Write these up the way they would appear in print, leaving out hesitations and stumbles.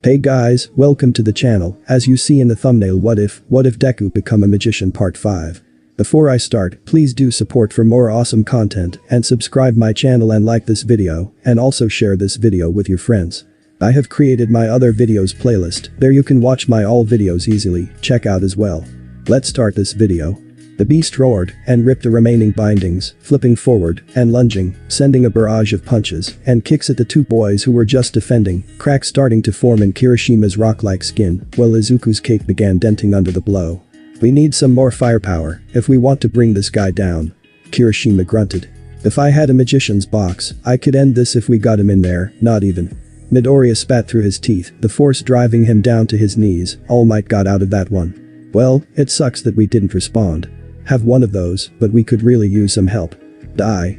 Hey guys, welcome to the channel. As you see in the thumbnail, what if Deku become a magician part 5. Before I start, please do support for more awesome content and subscribe my channel and like this video and also share this video with your friends. I have created my other videos playlist, there you can watch my all videos easily, check out as well. Let's start this video. The beast roared and ripped the remaining bindings, flipping forward and lunging, sending a barrage of punches and kicks at the two boys who were just defending, cracks starting to form in Kirishima's rock-like skin, while Izuku's cape began denting under the blow. We need some more firepower if we want to bring this guy down. Kirishima grunted. If I had a magician's box, I could end this if we got him in there, not even. Midoriya spat through his teeth, the force driving him down to his knees. All Might got out of that one. Well, it sucks that we didn't respond. Have one of those, but we could really use some help. Die.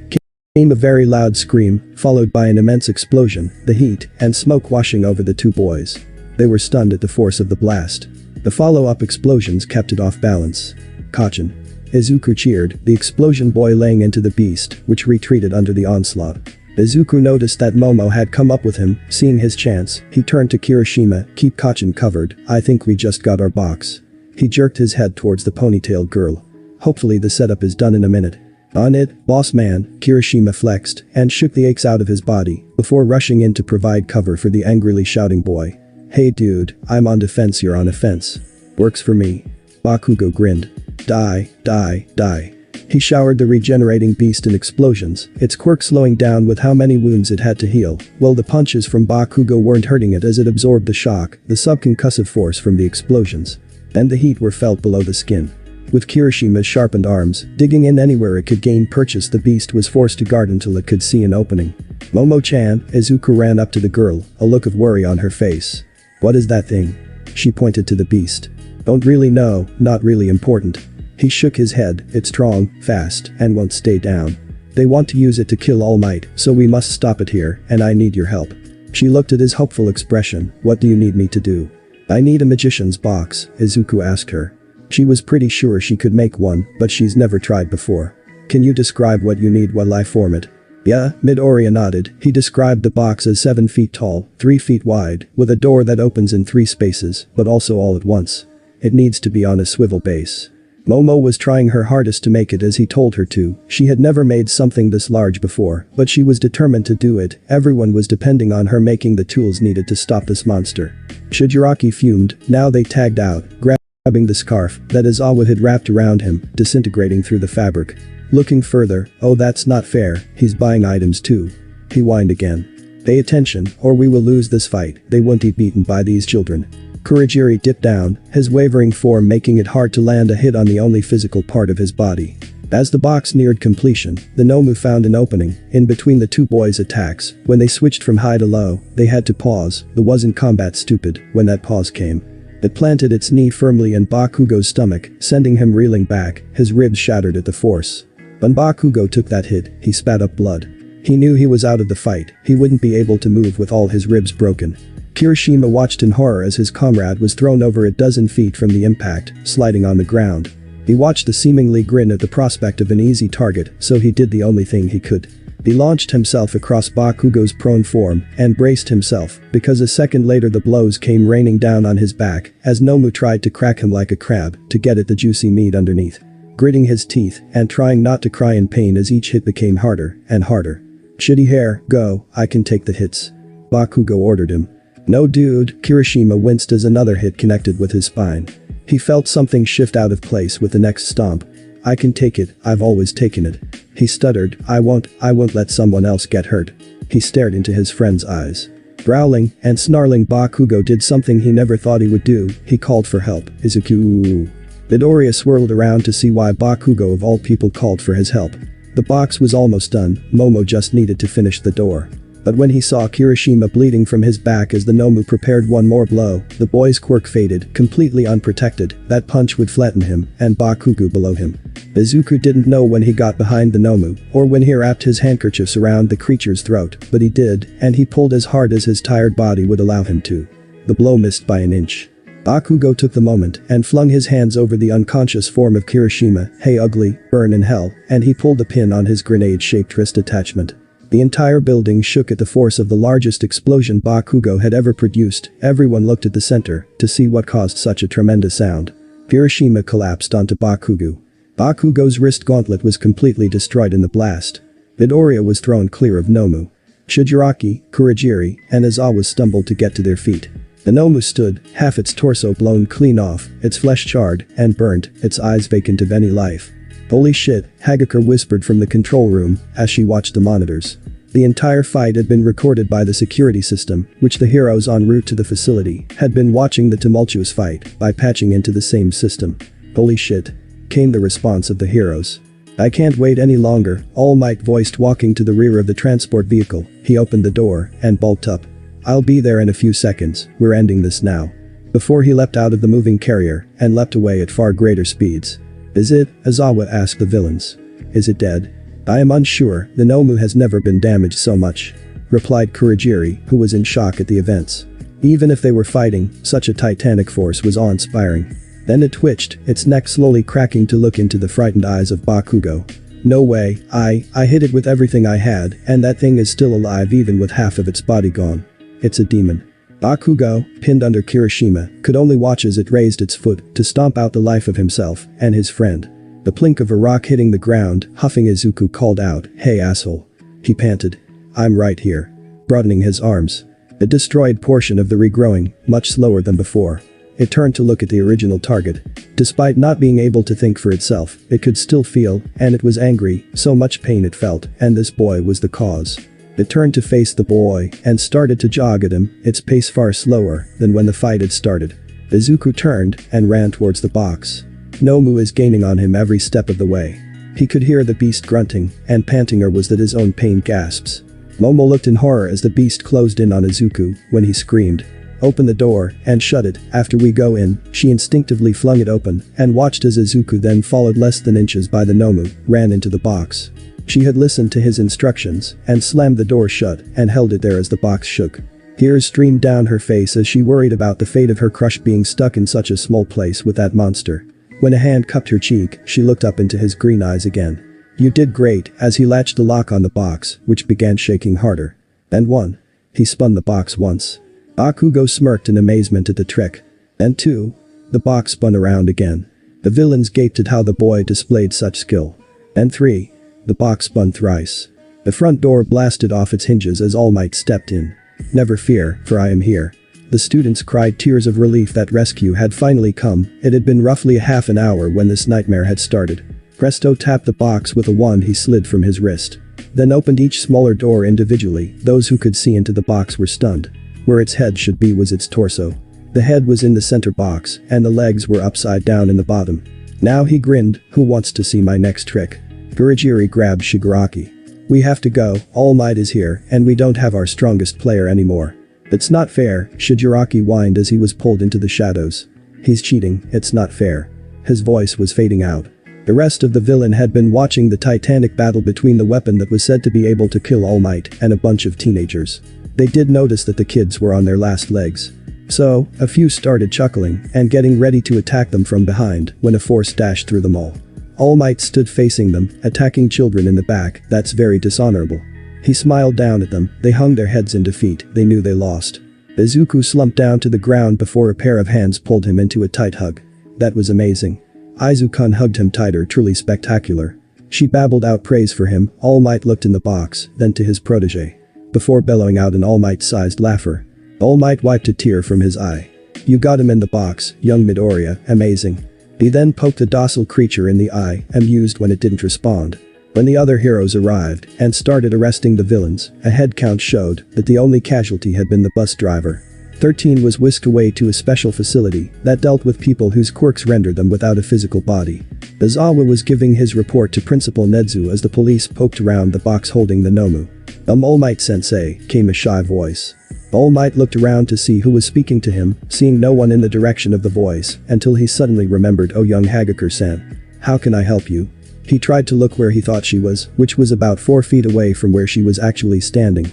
Came a very loud scream, followed by an immense explosion, the heat and smoke washing over the two boys. They were stunned at the force of the blast. The follow-up explosions kept it off balance. Kachin. Izuku cheered, the explosion boy laying into the beast, which retreated under the onslaught. Izuku noticed that Momo had come up with him, seeing his chance, he turned to Kirishima, keep Kachin covered, I think we just got our box. He jerked his head towards the ponytailed girl. Hopefully the setup is done in a minute. On it, boss man, Kirishima flexed and shook the aches out of his body before rushing in to provide cover for the angrily shouting boy. Hey dude, I'm on defense, you're on offense. Works for me. Bakugo grinned. Die, die, die. He showered the regenerating beast in explosions, its quirk slowing down with how many wounds it had to heal, while the punches from Bakugo weren't hurting it as it absorbed the shock, the subconcussive force from the explosions. And the heat were felt below the skin. With Kirishima's sharpened arms, digging in anywhere it could gain purchase, the beast was forced to guard until it could see an opening. Momo-chan, Izuku ran up to the girl, a look of worry on her face. What is that thing? She pointed to the beast. Don't really know, not really important. He shook his head, it's strong, fast, and won't stay down. They want to use it to kill All Might, so we must stop it here, and I need your help. She looked at his hopeful expression. What do you need me to do? I need a magician's box, Izuku asked her. She was pretty sure she could make one, but she's never tried before. Can you describe what you need while I form it? Yeah, Midoriya nodded. He described the box as 7 feet tall, 3 feet wide, with a door that opens in 3 spaces, but also all at once. It needs to be on a swivel base. Momo was trying her hardest to make it as he told her to. She had never made something this large before, but she was determined to do it. Everyone was depending on her making the tools needed to stop this monster. Shigaraki fumed. Now they tagged out, grabbing the scarf that Izawa had wrapped around him, disintegrating through the fabric. Looking further, oh that's not fair, he's buying items too. He whined again. Pay attention, or we will lose this fight, they won't be beaten by these children. Kurogiri dipped down, his wavering form making it hard to land a hit on the only physical part of his body. As the box neared completion, the Nomu found an opening in between the two boys' attacks. When they switched from high to low, they had to pause. The wasn't combat stupid when that pause came. It planted its knee firmly in Bakugo's stomach, sending him reeling back, his ribs shattered at the force. When Bakugo took that hit, he spat up blood. He knew he was out of the fight, he wouldn't be able to move with all his ribs broken. Kirishima watched in horror as his comrade was thrown over a dozen feet from the impact, sliding on the ground. He watched the seemingly grin at the prospect of an easy target, so he did the only thing he could. He launched himself across Bakugo's prone form and braced himself, because a second later the blows came raining down on his back as Nomu tried to crack him like a crab to get at the juicy meat underneath. Gritting his teeth and trying not to cry in pain as each hit became harder and harder. Shitty hair, go, I can take the hits. Bakugo ordered him. No dude, Kirishima winced as another hit connected with his spine. He felt something shift out of place with the next stomp. I can take it, I've always taken it. He stuttered, I won't let someone else get hurt. He stared into his friend's eyes. Growling and snarling, Bakugo did something he never thought he would do, he called for help. Izuku. Midoriya swirled around to see why Bakugo of all people called for his help. The box was almost done, Momo just needed to finish the door. But when he saw Kirishima bleeding from his back as the Nomu prepared one more blow, the boy's quirk faded, completely unprotected. That punch would flatten him, and Bakugo below him. Izuku didn't know when he got behind the Nomu, or when he wrapped his handkerchiefs around the creature's throat, but he did, and he pulled as hard as his tired body would allow him to. The blow missed by an inch. Bakugo took the moment and flung his hands over the unconscious form of Kirishima. Hey ugly, burn in hell, and he pulled the pin on his grenade-shaped wrist attachment. The entire building shook at the force of the largest explosion Bakugo had ever produced. Everyone looked at the center to see what caused such a tremendous sound. Hiroshima collapsed onto Bakugo. Bakugo's wrist gauntlet was completely destroyed in the blast. Midoriya was thrown clear of Nomu. Shigaraki, Kurogiri, and Aizawa stumbled to get to their feet. The Nomu stood, half its torso blown clean off, its flesh charred and burnt, its eyes vacant of any life. "Holy shit," Hagakure whispered from the control room as she watched the monitors. The entire fight had been recorded by the security system, which the heroes en route to the facility had been watching the tumultuous fight by patching into the same system. "Holy shit," came the response of the heroes. "I can't wait any longer," All Might voiced, walking to the rear of the transport vehicle. He opened the door and bulked up. "I'll be there in a few seconds, we're ending this now." Before he leapt out of the moving carrier and leapt away at far greater speeds. "Is it?" Aizawa asked the villains. "Is it dead?" "I am unsure, the Nomu has never been damaged so much," replied Kurogiri, who was in shock at the events. Even if they were fighting, such a titanic force was awe-inspiring. Then it twitched, its neck slowly cracking to look into the frightened eyes of Bakugo. "No way, I hit it with everything I had, and that thing is still alive even with half of its body gone. It's a demon." Bakugo, pinned under Kirishima, could only watch as it raised its foot to stomp out the life of himself and his friend. The plink of a rock hitting the ground, huffing, Izuku called out, "Hey asshole." He panted. "I'm right here." Broadening his arms. The destroyed portion of the regrowing, much slower than before. It turned to look at the original target. Despite not being able to think for itself, it could still feel, and it was angry, so much pain it felt, and this boy was the cause. It turned to face the boy and started to jog at him, its pace far slower than when the fight had started. Izuku turned and ran towards the box. Nomu is gaining on him every step of the way. He could hear the beast grunting and panting, or was that his own pain gasps. Momo looked in horror as the beast closed in on Izuku when he screamed, "Open the door and shut it after we go in." She instinctively flung it open and watched as Izuku, then followed less than inches by the Nomu, ran into the box. She had listened to his instructions and slammed the door shut and held it there as the box shook. Tears streamed down her face as she worried about the fate of her crush being stuck in such a small place with that monster. When a hand cupped her cheek, she looked up into his green eyes again. "You did great," as he latched the lock on the box, which began shaking harder. "And one." He spun the box once. Bakugo smirked in amazement at the trick. "And two." The box spun around again. The villains gaped at how the boy displayed such skill. "And three." The box spun thrice. The front door blasted off its hinges as All Might stepped in. "Never fear, for I am here." The students cried tears of relief that rescue had finally come. It had been roughly a half an hour when this nightmare had started. Presto tapped the box with a wand he slid from his wrist. Then opened each smaller door individually. Those who could see into the box were stunned. Where its head should be was its torso. The head was in the center box, and the legs were upside down in the bottom. Now he grinned. "Who wants to see my next trick?" Kurogiri grabbed Shigaraki. "We have to go, All Might is here, and we don't have our strongest player anymore." "It's not fair," Shigaraki whined as he was pulled into the shadows. "He's cheating, it's not fair." His voice was fading out. The rest of the villain had been watching the titanic battle between the weapon that was said to be able to kill All Might and a bunch of teenagers. They did notice that the kids were on their last legs. So, a few started chuckling and getting ready to attack them from behind when a force dashed through them all. All Might stood facing them, attacking children in the back. "That's very dishonorable." He smiled down at them. They hung their heads in defeat. They knew they lost. Izuku slumped down to the ground before a pair of hands pulled him into a tight hug. "That was amazing." Izuku hugged him tighter. "Truly spectacular." She babbled out praise for him. All Might looked in the box, then to his protege. Before bellowing out an All Might-sized laugher. All Might wiped a tear from his eye. "You got him in the box, young Midoriya, amazing." He then poked the docile creature in the eye, amused when it didn't respond. When the other heroes arrived and started arresting the villains, a head count showed that the only casualty had been the bus driver. 13 was whisked away to a special facility that dealt with people whose quirks rendered them without a physical body. Aizawa was giving his report to Principal Nedzu as the police poked around the box holding the Nomu. All Might sensei," came a shy voice. All Might looked around to see who was speaking to him, seeing no one in the direction of the voice, until he suddenly remembered, "Oh, young Hagakure-san. How can I help you?" He tried to look where he thought she was, which was about 4 feet away from where she was actually standing.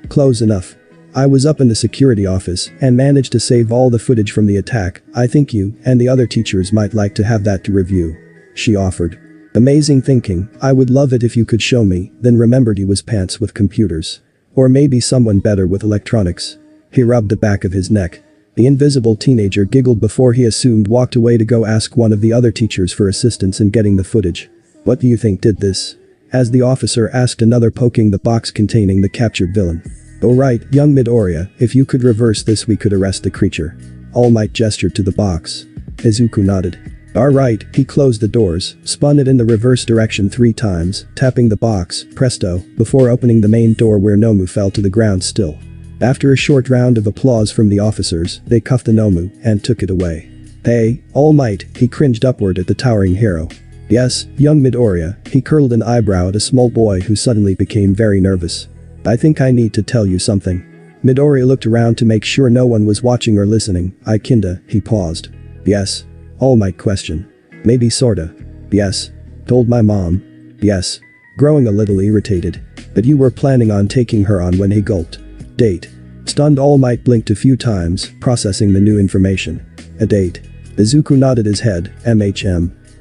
Close enough. I was up in the security office and managed to save all the footage from the attack. I think you and the other teachers might like to have that to review," she offered. Amazing thinking, I would love it if you could show me, then remembered he was pants with computers. Or maybe someone better with electronics. He rubbed the back of his neck. The invisible teenager giggled before he assumed walked away to go ask one of the other teachers for assistance in getting the footage. What do you think did this? As the officer asked another, poking the box containing the captured villain. Oh right, young Midoriya, if you could reverse this we could arrest the creature. All Might gestured to the box. Izuku nodded. Alright, he closed the doors, spun it in the reverse direction 3 times, tapping the box, presto, before opening the main door where Nomu fell to the ground still. After a short round of applause from the officers, they cuffed the Nomu and took it away. Hey, All Might, he cringed upward at the towering hero. Yes, young Midoriya, he curled an eyebrow at a small boy who suddenly became very nervous. I think I need to tell you something. Midoriya looked around to make sure no one was watching or listening. Kinda, he paused. Yes. All Might questioned. Maybe sorta. Yes. Told my mom. Yes. Growing a little irritated. But you were planning on taking her on when he gulped. Date. Stunned, All Might blinked a few times, processing the new information. A date. Izuku nodded his head.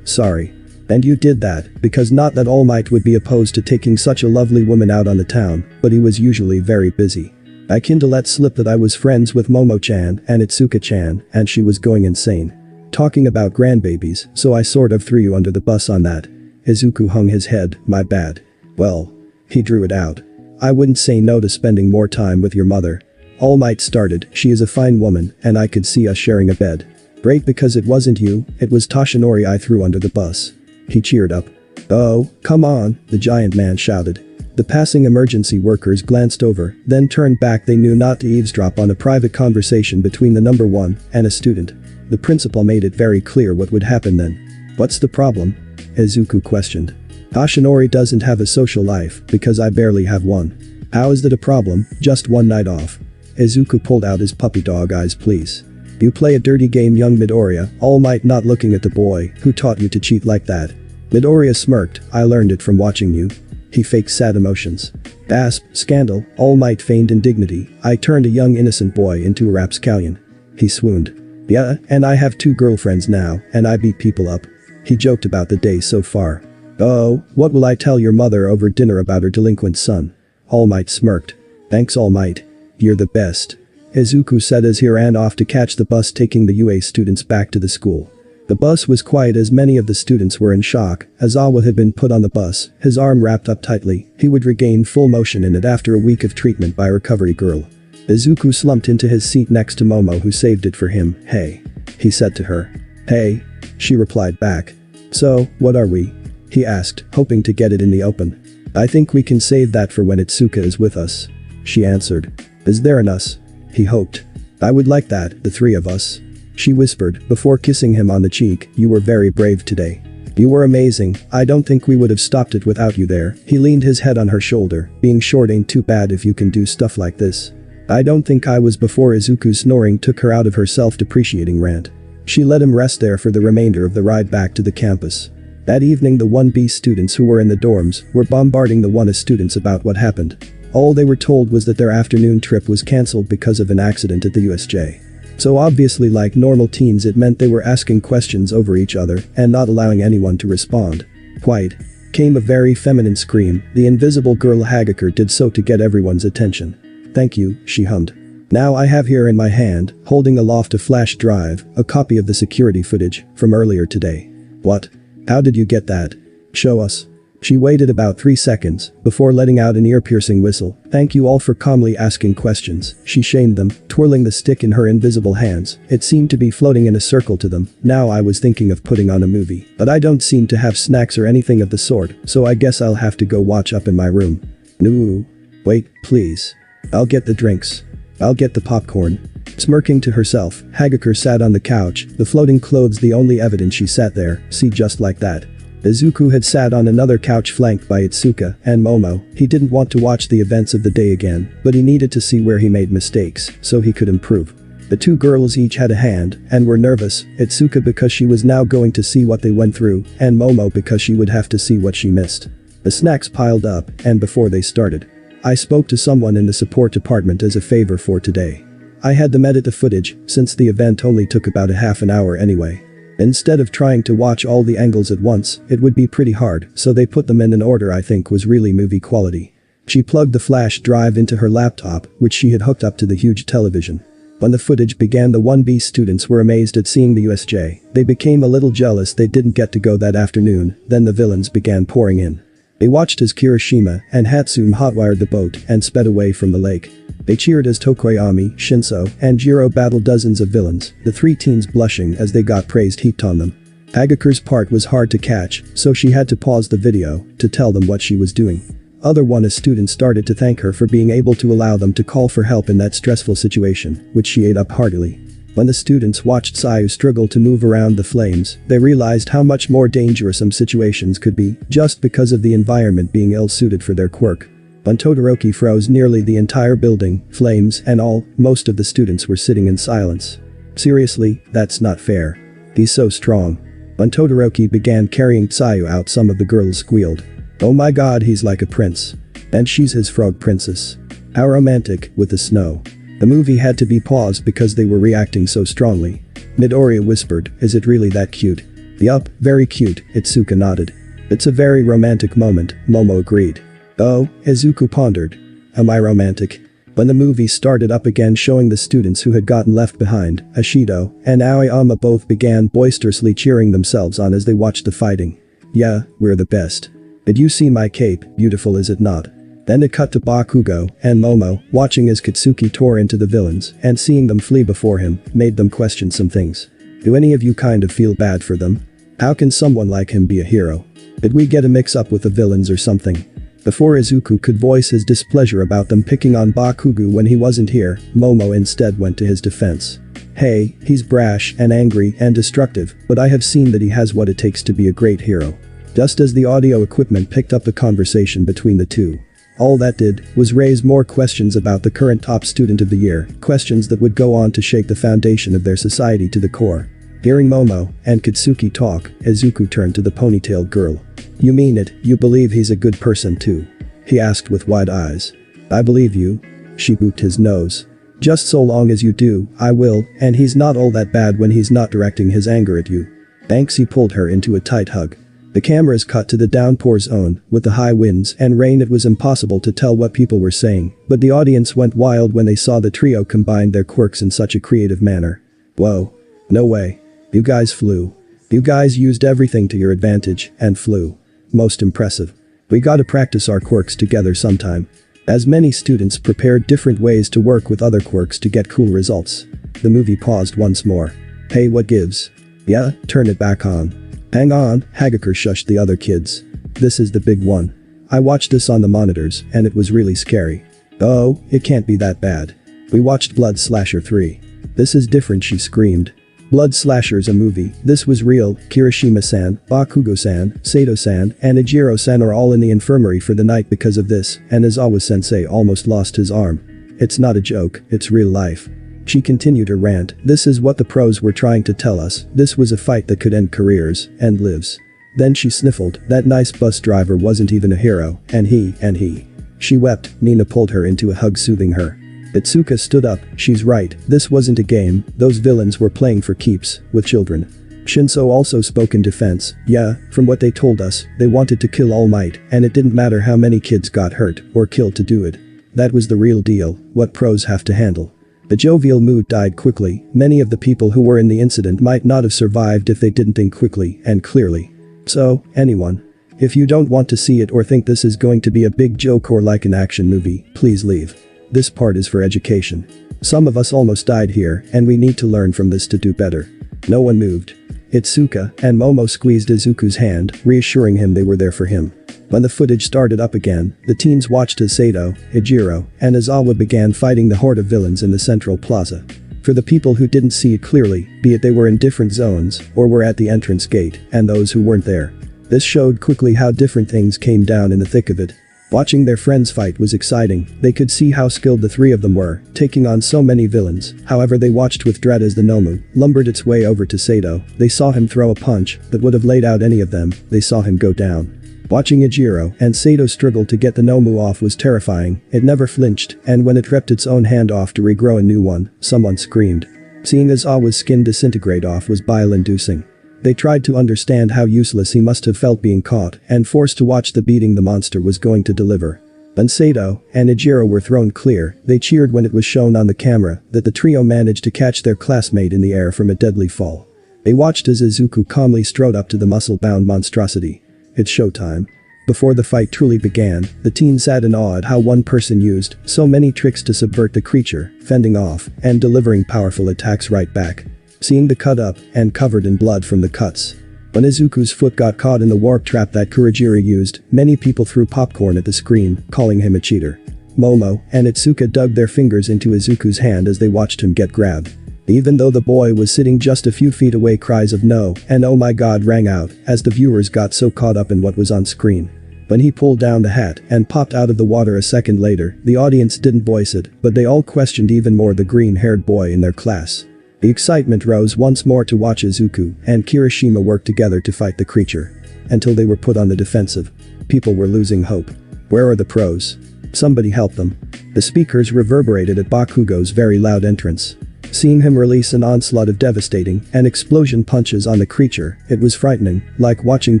Sorry. And you did that, because not that All Might would be opposed to taking such a lovely woman out on the town, but he was usually very busy. I kinda let slip that I was friends with Momo-chan and Itsuka-chan, and she was going insane. Talking about grandbabies, so I sort of threw you under the bus on that. Izuku hung his head, my bad. Well. He drew it out. I wouldn't say no to spending more time with your mother. All Might started, she is a fine woman, and I could see us sharing a bed. Great, because it wasn't you, it was Toshinori I threw under the bus. He cheered up. Oh, come on, the giant man shouted. The passing emergency workers glanced over, then turned back. They knew not to eavesdrop on a private conversation between the number 1 and a student. The principal made it very clear what would happen then. What's the problem? Izuku questioned. Toshinori doesn't have a social life, because I barely have one. How is that a problem? Just one night off. Izuku pulled out his puppy dog eyes. Please. You play a dirty game, young Midoriya. All Might not looking at the boy. Who taught you to cheat like that? Midoriya smirked. I learned it from watching you. He faked sad emotions. Gasp, scandal. All Might feigned indignity. I turned a young innocent boy into a rapscallion. He swooned. Yeah, and I have 2 girlfriends now, and I beat people up. He joked about the day so far. Oh, what will I tell your mother over dinner about her delinquent son? All Might smirked. Thanks, All Might. You're the best. Izuku said as he ran off to catch the bus taking the UA students back to the school. The bus was quiet as many of the students were in shock. As Awa had been put on the bus, his arm wrapped up tightly. He would regain full motion in it after a week of treatment by a recovery girl. Izuku slumped into his seat next to Momo, who saved it for him. Hey. He said to her. Hey. She replied back. So, what are we? He asked, hoping to get it in the open. I think we can save that for when Itsuka is with us. She answered. Is there an us? He hoped. I would like that, the 3 of us. She whispered, before kissing him on the cheek. You were very brave today. You were amazing. I don't think we would have stopped it without you there. He leaned his head on her shoulder. Being short ain't too bad if you can do stuff like this. I don't think I was before. Izuku's snoring took her out of her self-depreciating rant. She let him rest there for the remainder of the ride back to the campus. That evening the 1B students who were in the dorms were bombarding the 1A students about what happened. All they were told was that their afternoon trip was cancelled because of an accident at the USJ. So obviously, like normal teens, it meant they were asking questions over each other and not allowing anyone to respond. Quiet. Came a very feminine scream. The invisible girl Hagakure did so to get everyone's attention. Thank you, she hummed. Now I have here in my hand, holding aloft a flash drive, a copy of the security footage from earlier today. What? How did you get that? Show us. She waited about 3 seconds before letting out an ear-piercing whistle. Thank you all for calmly asking questions, she shamed them, twirling the stick in her invisible hands. It seemed to be floating in a circle to them. Now I was thinking of putting on a movie, but I don't seem to have snacks or anything of the sort, so I guess I'll have to go watch up in my room. No. Wait, please. I'll get the drinks. I'll get the popcorn. Smirking to herself, Hagakure sat on the couch, the floating clothes the only evidence she sat there. See, just like that. Izuku had sat on another couch flanked by Itsuka and Momo. He didn't want to watch the events of the day again, but he needed to see where he made mistakes, so he could improve. The 2 girls each had a hand, and were nervous, Itsuka because she was now going to see what they went through, and Momo because she would have to see what she missed. The snacks piled up, and before they started, I spoke to someone in the support department as a favor for today. I had them edit the footage, since the event only took about a half an hour anyway. Instead of trying to watch all the angles at once, it would be pretty hard, so they put them in an order I think was really movie quality. She plugged the flash drive into her laptop, which she had hooked up to the huge television. When the footage began, the 1B students were amazed at seeing the USJ. They became a little jealous they didn't get to go that afternoon, then the villains began pouring in. They watched as Kirishima and Hatsume hotwired the boat and sped away from the lake. They cheered as Tokoyami, Shinso, and Jiro battled dozens of villains, the three teens blushing as they got praise heaped on them. Agaku's part was hard to catch, so she had to pause the video to tell them what she was doing. Other 1A students started to thank her for being able to allow them to call for help in that stressful situation, which she ate up heartily. When the students watched Sayu struggle to move around the flames, they realized how much more dangerous some situations could be, just because of the environment being ill-suited for their quirk. When Todoroki froze nearly the entire building, flames and all, most of the students were sitting in silence. Seriously, that's not fair. He's so strong. When Todoroki began carrying Sayu out, some of the girls squealed. Oh my god, he's like a prince. And she's his frog princess. How romantic, with the snow. The movie had to be paused because they were reacting so strongly. Midoriya whispered, is it really that cute? Yup, very cute, Itsuka nodded. It's a very romantic moment, Momo agreed. Oh, Izuku pondered. Am I romantic? When the movie started up again showing the students who had gotten left behind, Ashido and Aoyama both began boisterously cheering themselves on as they watched the fighting. Yeah, we're the best. Did you see my cape, beautiful is it not? Then it cut to Bakugo and Momo, watching as Katsuki tore into the villains and seeing them flee before him made them question some things. Do any of you kind of feel bad for them? How can someone like him be a hero? Did we get a mix-up with the villains or something? Before Izuku could voice his displeasure about them picking on Bakugo when he wasn't here, Momo instead went to his defense. Hey, he's brash and angry and destructive, but I have seen that he has what it takes to be a great hero. Just as the audio equipment picked up the conversation between the two. All that did was raise more questions about the current top student of the year, questions that would go on to shake the foundation of their society to the core. Hearing Momo and Katsuki talk, Izuku turned to the ponytailed girl. You mean it, you believe he's a good person too? He asked with wide eyes. I believe you. She booped his nose. Just so long as you do, I will, and he's not all that bad when he's not directing his anger at you. Thanks. He pulled her into a tight hug. The cameras cut to the downpour zone. With the high winds and rain it was impossible to tell what people were saying, but the audience went wild when they saw the trio combine their quirks in such a creative manner. Whoa. No way. You guys flew. You guys used everything to your advantage and flew. Most impressive. We gotta practice our quirks together sometime. As many students prepared different ways to work with other quirks to get cool results. The movie paused once more. Hey, what gives? Yeah, turn it back on. Hang on, Hagakure shushed the other kids. This is the big one. I watched this on the monitors and it was really scary. Oh, it can't be that bad. We watched Blood Slasher 3. This is different, she screamed. Blood Slasher's a movie, this was real. Kirishima-san, Bakugo-san, Sato-san, and Ijiro-san are all in the infirmary for the night because of this, and Izawa-sensei almost lost his arm. It's not a joke, it's real life. She continued her rant. This is what the pros were trying to tell us. This was a fight that could end careers and lives. Then she sniffled. That nice bus driver wasn't even a hero, and he. She wept. Nina pulled her into a hug, soothing her. Itsuka stood up. She's right. This wasn't a game. Those villains were playing for keeps with children. Shinso also spoke in defense. Yeah, from what they told us, they wanted to kill All Might, and it didn't matter how many kids got hurt or killed to do it. That was the real deal. What pros have to handle. The jovial mood died quickly. Many of the people who were in the incident might not have survived if they didn't think quickly and clearly. So, anyone. If you don't want to see it or think this is going to be a big joke or like an action movie, please leave. This part is for education. Some of us almost died here and we need to learn from this to do better. No one moved. Itsuka and Momo squeezed Izuku's hand, reassuring him they were there for him. When the footage started up again, the teens watched as Sato, Ijiro, and Izawa began fighting the horde of villains in the central plaza. For the people who didn't see it clearly, be it they were in different zones or were at the entrance gate, and those who weren't there. This showed quickly how different things came down in the thick of it. Watching their friends fight was exciting. They could see how skilled the three of them were, taking on so many villains. However, they watched with dread as the Nomu lumbered its way over to Sato. They saw him throw a punch that would have laid out any of them. They saw him go down. Watching Ijiro and Sato struggle to get the Nomu off was terrifying. It never flinched, and when it ripped its own hand off to regrow a new one, someone screamed. Seeing Izawa's skin disintegrate off was bile-inducing. They tried to understand how useless he must have felt being caught and forced to watch the beating the monster was going to deliver. When Sato and Ijiro were thrown clear, they cheered when it was shown on the camera that the trio managed to catch their classmate in the air from a deadly fall. They watched as Izuku calmly strode up to the muscle-bound monstrosity. It's showtime. Before the fight truly began, the team sat in awe at how one person used so many tricks to subvert the creature, fending off and delivering powerful attacks right back. Seeing the cut up and covered in blood from the cuts. When Izuku's foot got caught in the warp trap that Kurajiri used, many people threw popcorn at the screen, calling him a cheater. Momo and Itsuka dug their fingers into Izuku's hand as they watched him get grabbed. Even though the boy was sitting just a few feet away, cries of no and oh my god rang out as the viewers got so caught up in what was on screen. When he pulled down the hat and popped out of the water a second later, the audience didn't voice it, but they all questioned even more the green-haired boy in their class. The excitement rose once more to watch Izuku and Kirishima work together to fight the creature. Until they were put on the defensive. People were losing hope. Where are the pros? Somebody help them. The speakers reverberated at Bakugo's very loud entrance. Seeing him release an onslaught of devastating and explosion punches on the creature, it was frightening, like watching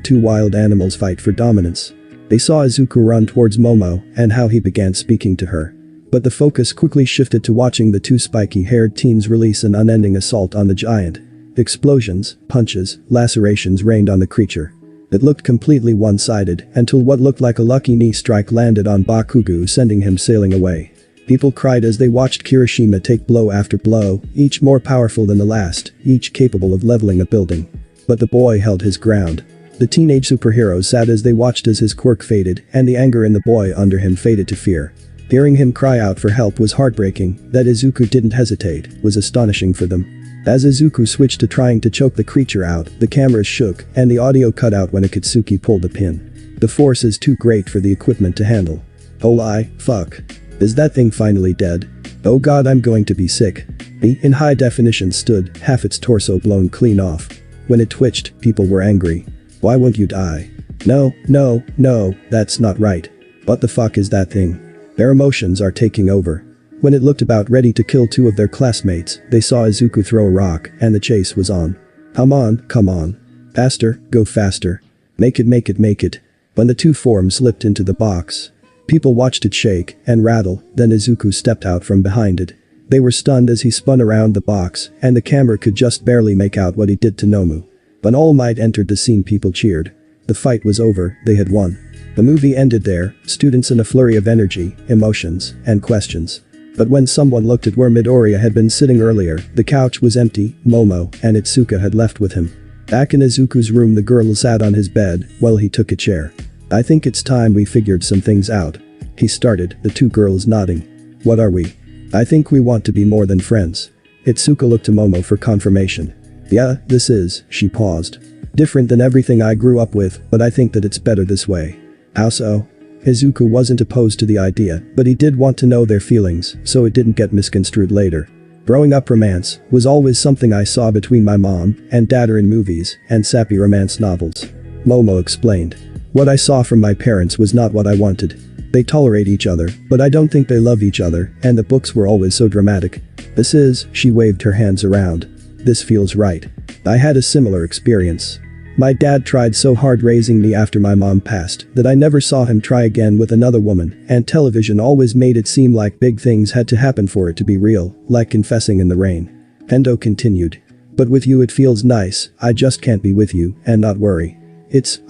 two wild animals fight for dominance. They saw Izuku run towards Momo and how he began speaking to her. But the focus quickly shifted to watching the two spiky-haired teens release an unending assault on the giant. Explosions, punches, lacerations rained on the creature. It looked completely one-sided until what looked like a lucky knee strike landed on Bakugo, sending him sailing away. People cried as they watched Kirishima take blow after blow, each more powerful than the last, each capable of leveling a building. But the boy held his ground. The teenage superhero sat as they watched as his quirk faded and the anger in the boy under him faded to fear. Hearing him cry out for help was heartbreaking. That Izuku didn't hesitate was astonishing for them. As Izuku switched to trying to choke the creature out, the cameras shook and the audio cut out when Akatsuki pulled the pin. The force is too great for the equipment to handle. Holy fuck. Is that thing finally dead? Oh god, I'm going to be sick. B in high definition stood, half its torso blown clean off. When it twitched, people were angry. Why won't you die? No, no, no, that's not right. What the fuck is that thing? Their emotions are taking over. When it looked about ready to kill two of their classmates, they saw Izuku throw a rock and the chase was on. Come on, come on. Faster, go faster. Make it, make it, make it. When the two forms slipped into the box, people watched it shake and rattle, then Izuku stepped out from behind it. They were stunned as he spun around the box and the camera could just barely make out what he did to Nomu. When All Might entered the scene, people cheered. The fight was over, they had won. The movie ended there, students in a flurry of energy, emotions, and questions. But when someone looked at where Midoriya had been sitting earlier, the couch was empty, Momo and Itsuka had left with him. Back in Izuku's room, the girl sat on his bed while he took a chair. I think it's time we figured some things out. He started, the two girls nodding. What are we? I think we want to be more than friends. Itsuka looked to Momo for confirmation. Yeah, this is, she paused. Different than everything I grew up with, but I think that it's better this way. How so? Izuku wasn't opposed to the idea, but he did want to know their feelings, so it didn't get misconstrued later. Growing up, romance was always something I saw between my mom and dad or in movies and sappy romance novels. Momo explained. What I saw from my parents was not what I wanted. They tolerate each other, but I don't think they love each other, and the books were always so dramatic. This is, she waved her hands around. This feels right. I had a similar experience. My dad tried so hard raising me after my mom passed that I never saw him try again with another woman, and television always made it seem like big things had to happen for it to be real, like confessing in the rain. Endo continued. But with you it feels nice, I just can't be with you and not worry.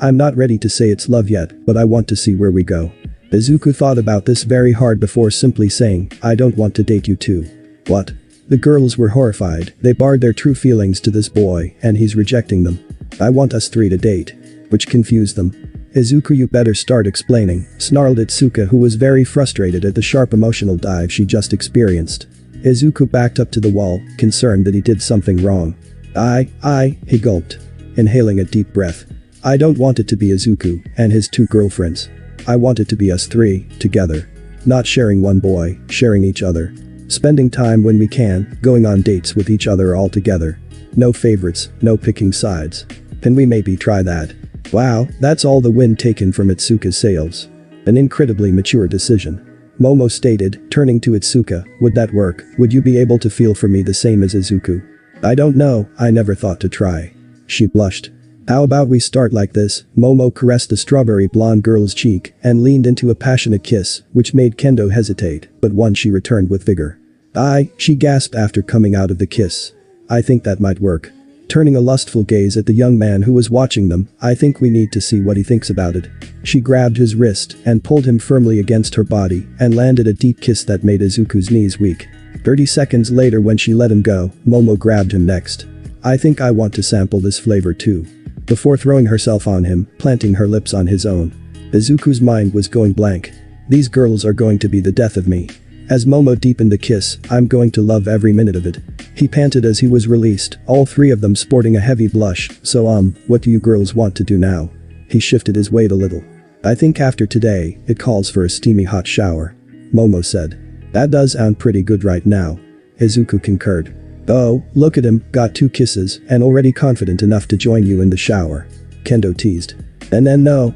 I'm not ready to say it's love yet, but I want to see where we go. Izuku thought about this very hard before simply saying, I don't want to date you too. What? The girls were horrified. They barred their true feelings to this boy and he's rejecting them. I want us three to date. Which confused them. Izuku, you better start explaining, snarled Itsuka, who was very frustrated at the sharp emotional dive she just experienced. Izuku backed up to the wall, concerned that he did something wrong. He gulped, inhaling a deep breath. I don't want it to be Izuku and his two girlfriends. I want it to be us three, together. Not sharing one boy, sharing each other. Spending time when we can, going on dates with each other all together. No favorites, no picking sides. Can we maybe try that? Wow, that's all the wind taken from Itsuka's sails. An incredibly mature decision. Momo stated, turning to Itsuka, would that work? Would you be able to feel for me the same as Izuku? I don't know, I never thought to try. she blushed. How about we start like this? Momo caressed the strawberry blonde girl's cheek and leaned into a passionate kiss, which made Kendo hesitate, but one she returned with vigor. She gasped after coming out of the kiss. I think that might work. Turning a lustful gaze at the young man who was watching them, I think we need to see what he thinks about it. She grabbed his wrist and pulled him firmly against her body and landed a deep kiss that made Izuku's knees weak. 30 seconds later when she let him go, Momo grabbed him next. I think I want to sample this flavor too. Before throwing herself on him, planting her lips on his own. Izuku's mind was going blank. These girls are going to be the death of me. As Momo deepened the kiss, I'm going to love every minute of it. He panted as he was released, all three of them sporting a heavy blush, so what do you girls want to do now? He shifted his weight a little. I think after today, it calls for a steamy hot shower. Momo said. That does sound pretty good right now. Izuku concurred. Oh, look at him, got 2 kisses, and already confident enough to join you in the shower. Kendo teased. And then no,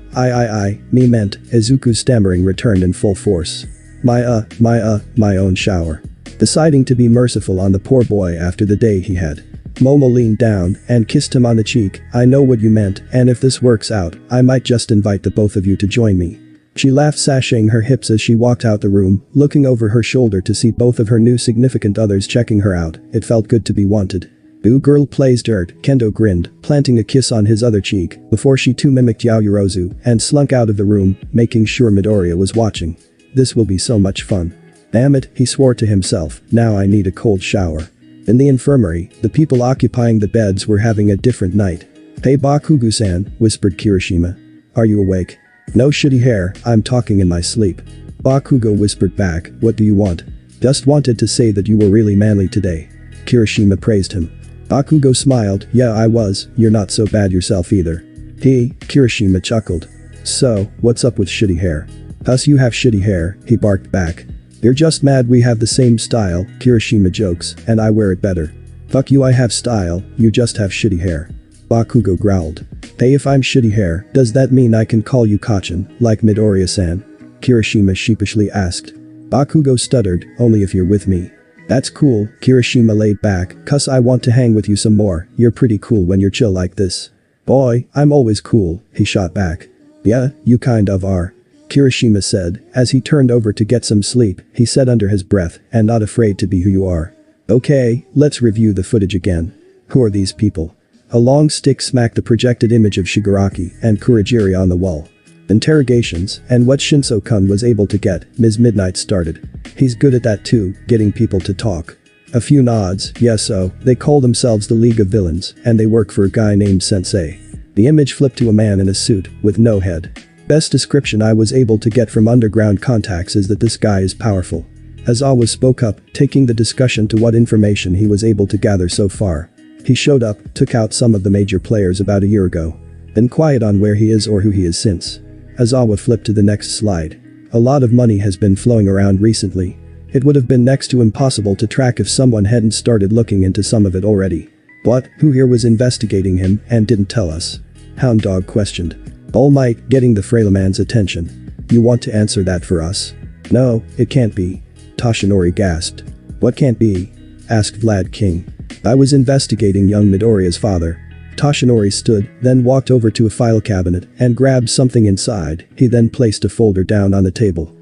me meant, Izuku's stammering returned in full force. My own shower. Deciding to be merciful on the poor boy after the day he had. Momo leaned down and kissed him on the cheek. I know what you meant, and if this works out, I might just invite the both of you to join me. She laughed, sashaying her hips as she walked out the room, looking over her shoulder to see both of her new significant others checking her out. It felt good to be wanted. Ooh, girl plays dirt, Kendo grinned, planting a kiss on his other cheek, before she too mimicked Yaoyorozu and slunk out of the room, making sure Midoriya was watching. This will be so much fun. Damn it, he swore to himself, now I need a cold shower. In the infirmary, the people occupying the beds were having a different night. Hey Bakugo-san, whispered Kirishima. Are you awake? No shitty hair, I'm talking in my sleep. Bakugo whispered back, what do you want? Just wanted to say that you were really manly today. Kirishima praised him. Bakugo smiled, yeah I was, you're not so bad yourself either. Kirishima chuckled. So, what's up with shitty hair? Us you have shitty hair, he barked back. You're just mad we have the same style, Kirishima jokes, and I wear it better. Fuck you, I have style, you just have shitty hair. Bakugo growled. Hey, if I'm shitty hair, does that mean I can call you Kachin, like Midoriya-san? Kirishima sheepishly asked. Bakugo stuttered, only if you're with me. That's cool, Kirishima laid back, cuz I want to hang with you some more, you're pretty cool when you're chill like this. Boy, I'm always cool, he shot back. Yeah, you kind of are. Kirishima said, as he turned over to get some sleep, he said under his breath, and not afraid to be who you are. Okay, let's review the footage again. Who are these people? A long stick smacked the projected image of Shigaraki and Kurogiri on the wall. Interrogations, and what Shinso-kun was able to get, Ms. Midnight started. He's good at that too, getting people to talk. A few nods, yeah so, they call themselves the League of Villains, and they work for a guy named Sensei. The image flipped to a man in a suit, with no head. Best description I was able to get from underground contacts is that this guy is powerful. Aizawa spoke up, taking the discussion to what information he was able to gather so far. He showed up, took out some of the major players about a year ago. Been quiet on where he is or who he is since. Aizawa flipped to the next slide. A lot of money has been flowing around recently. It would have been next to impossible to track if someone hadn't started looking into some of it already. But, who here was investigating him and didn't tell us? Hound Dog questioned. All Might, getting the Fraileman's attention. You want to answer that for us? No, it can't be. Toshinori gasped. What can't be? Asked Vlad King. I was investigating young Midoriya's father. Toshinori stood, then walked over to a file cabinet and grabbed something inside. He then placed a folder down on the table.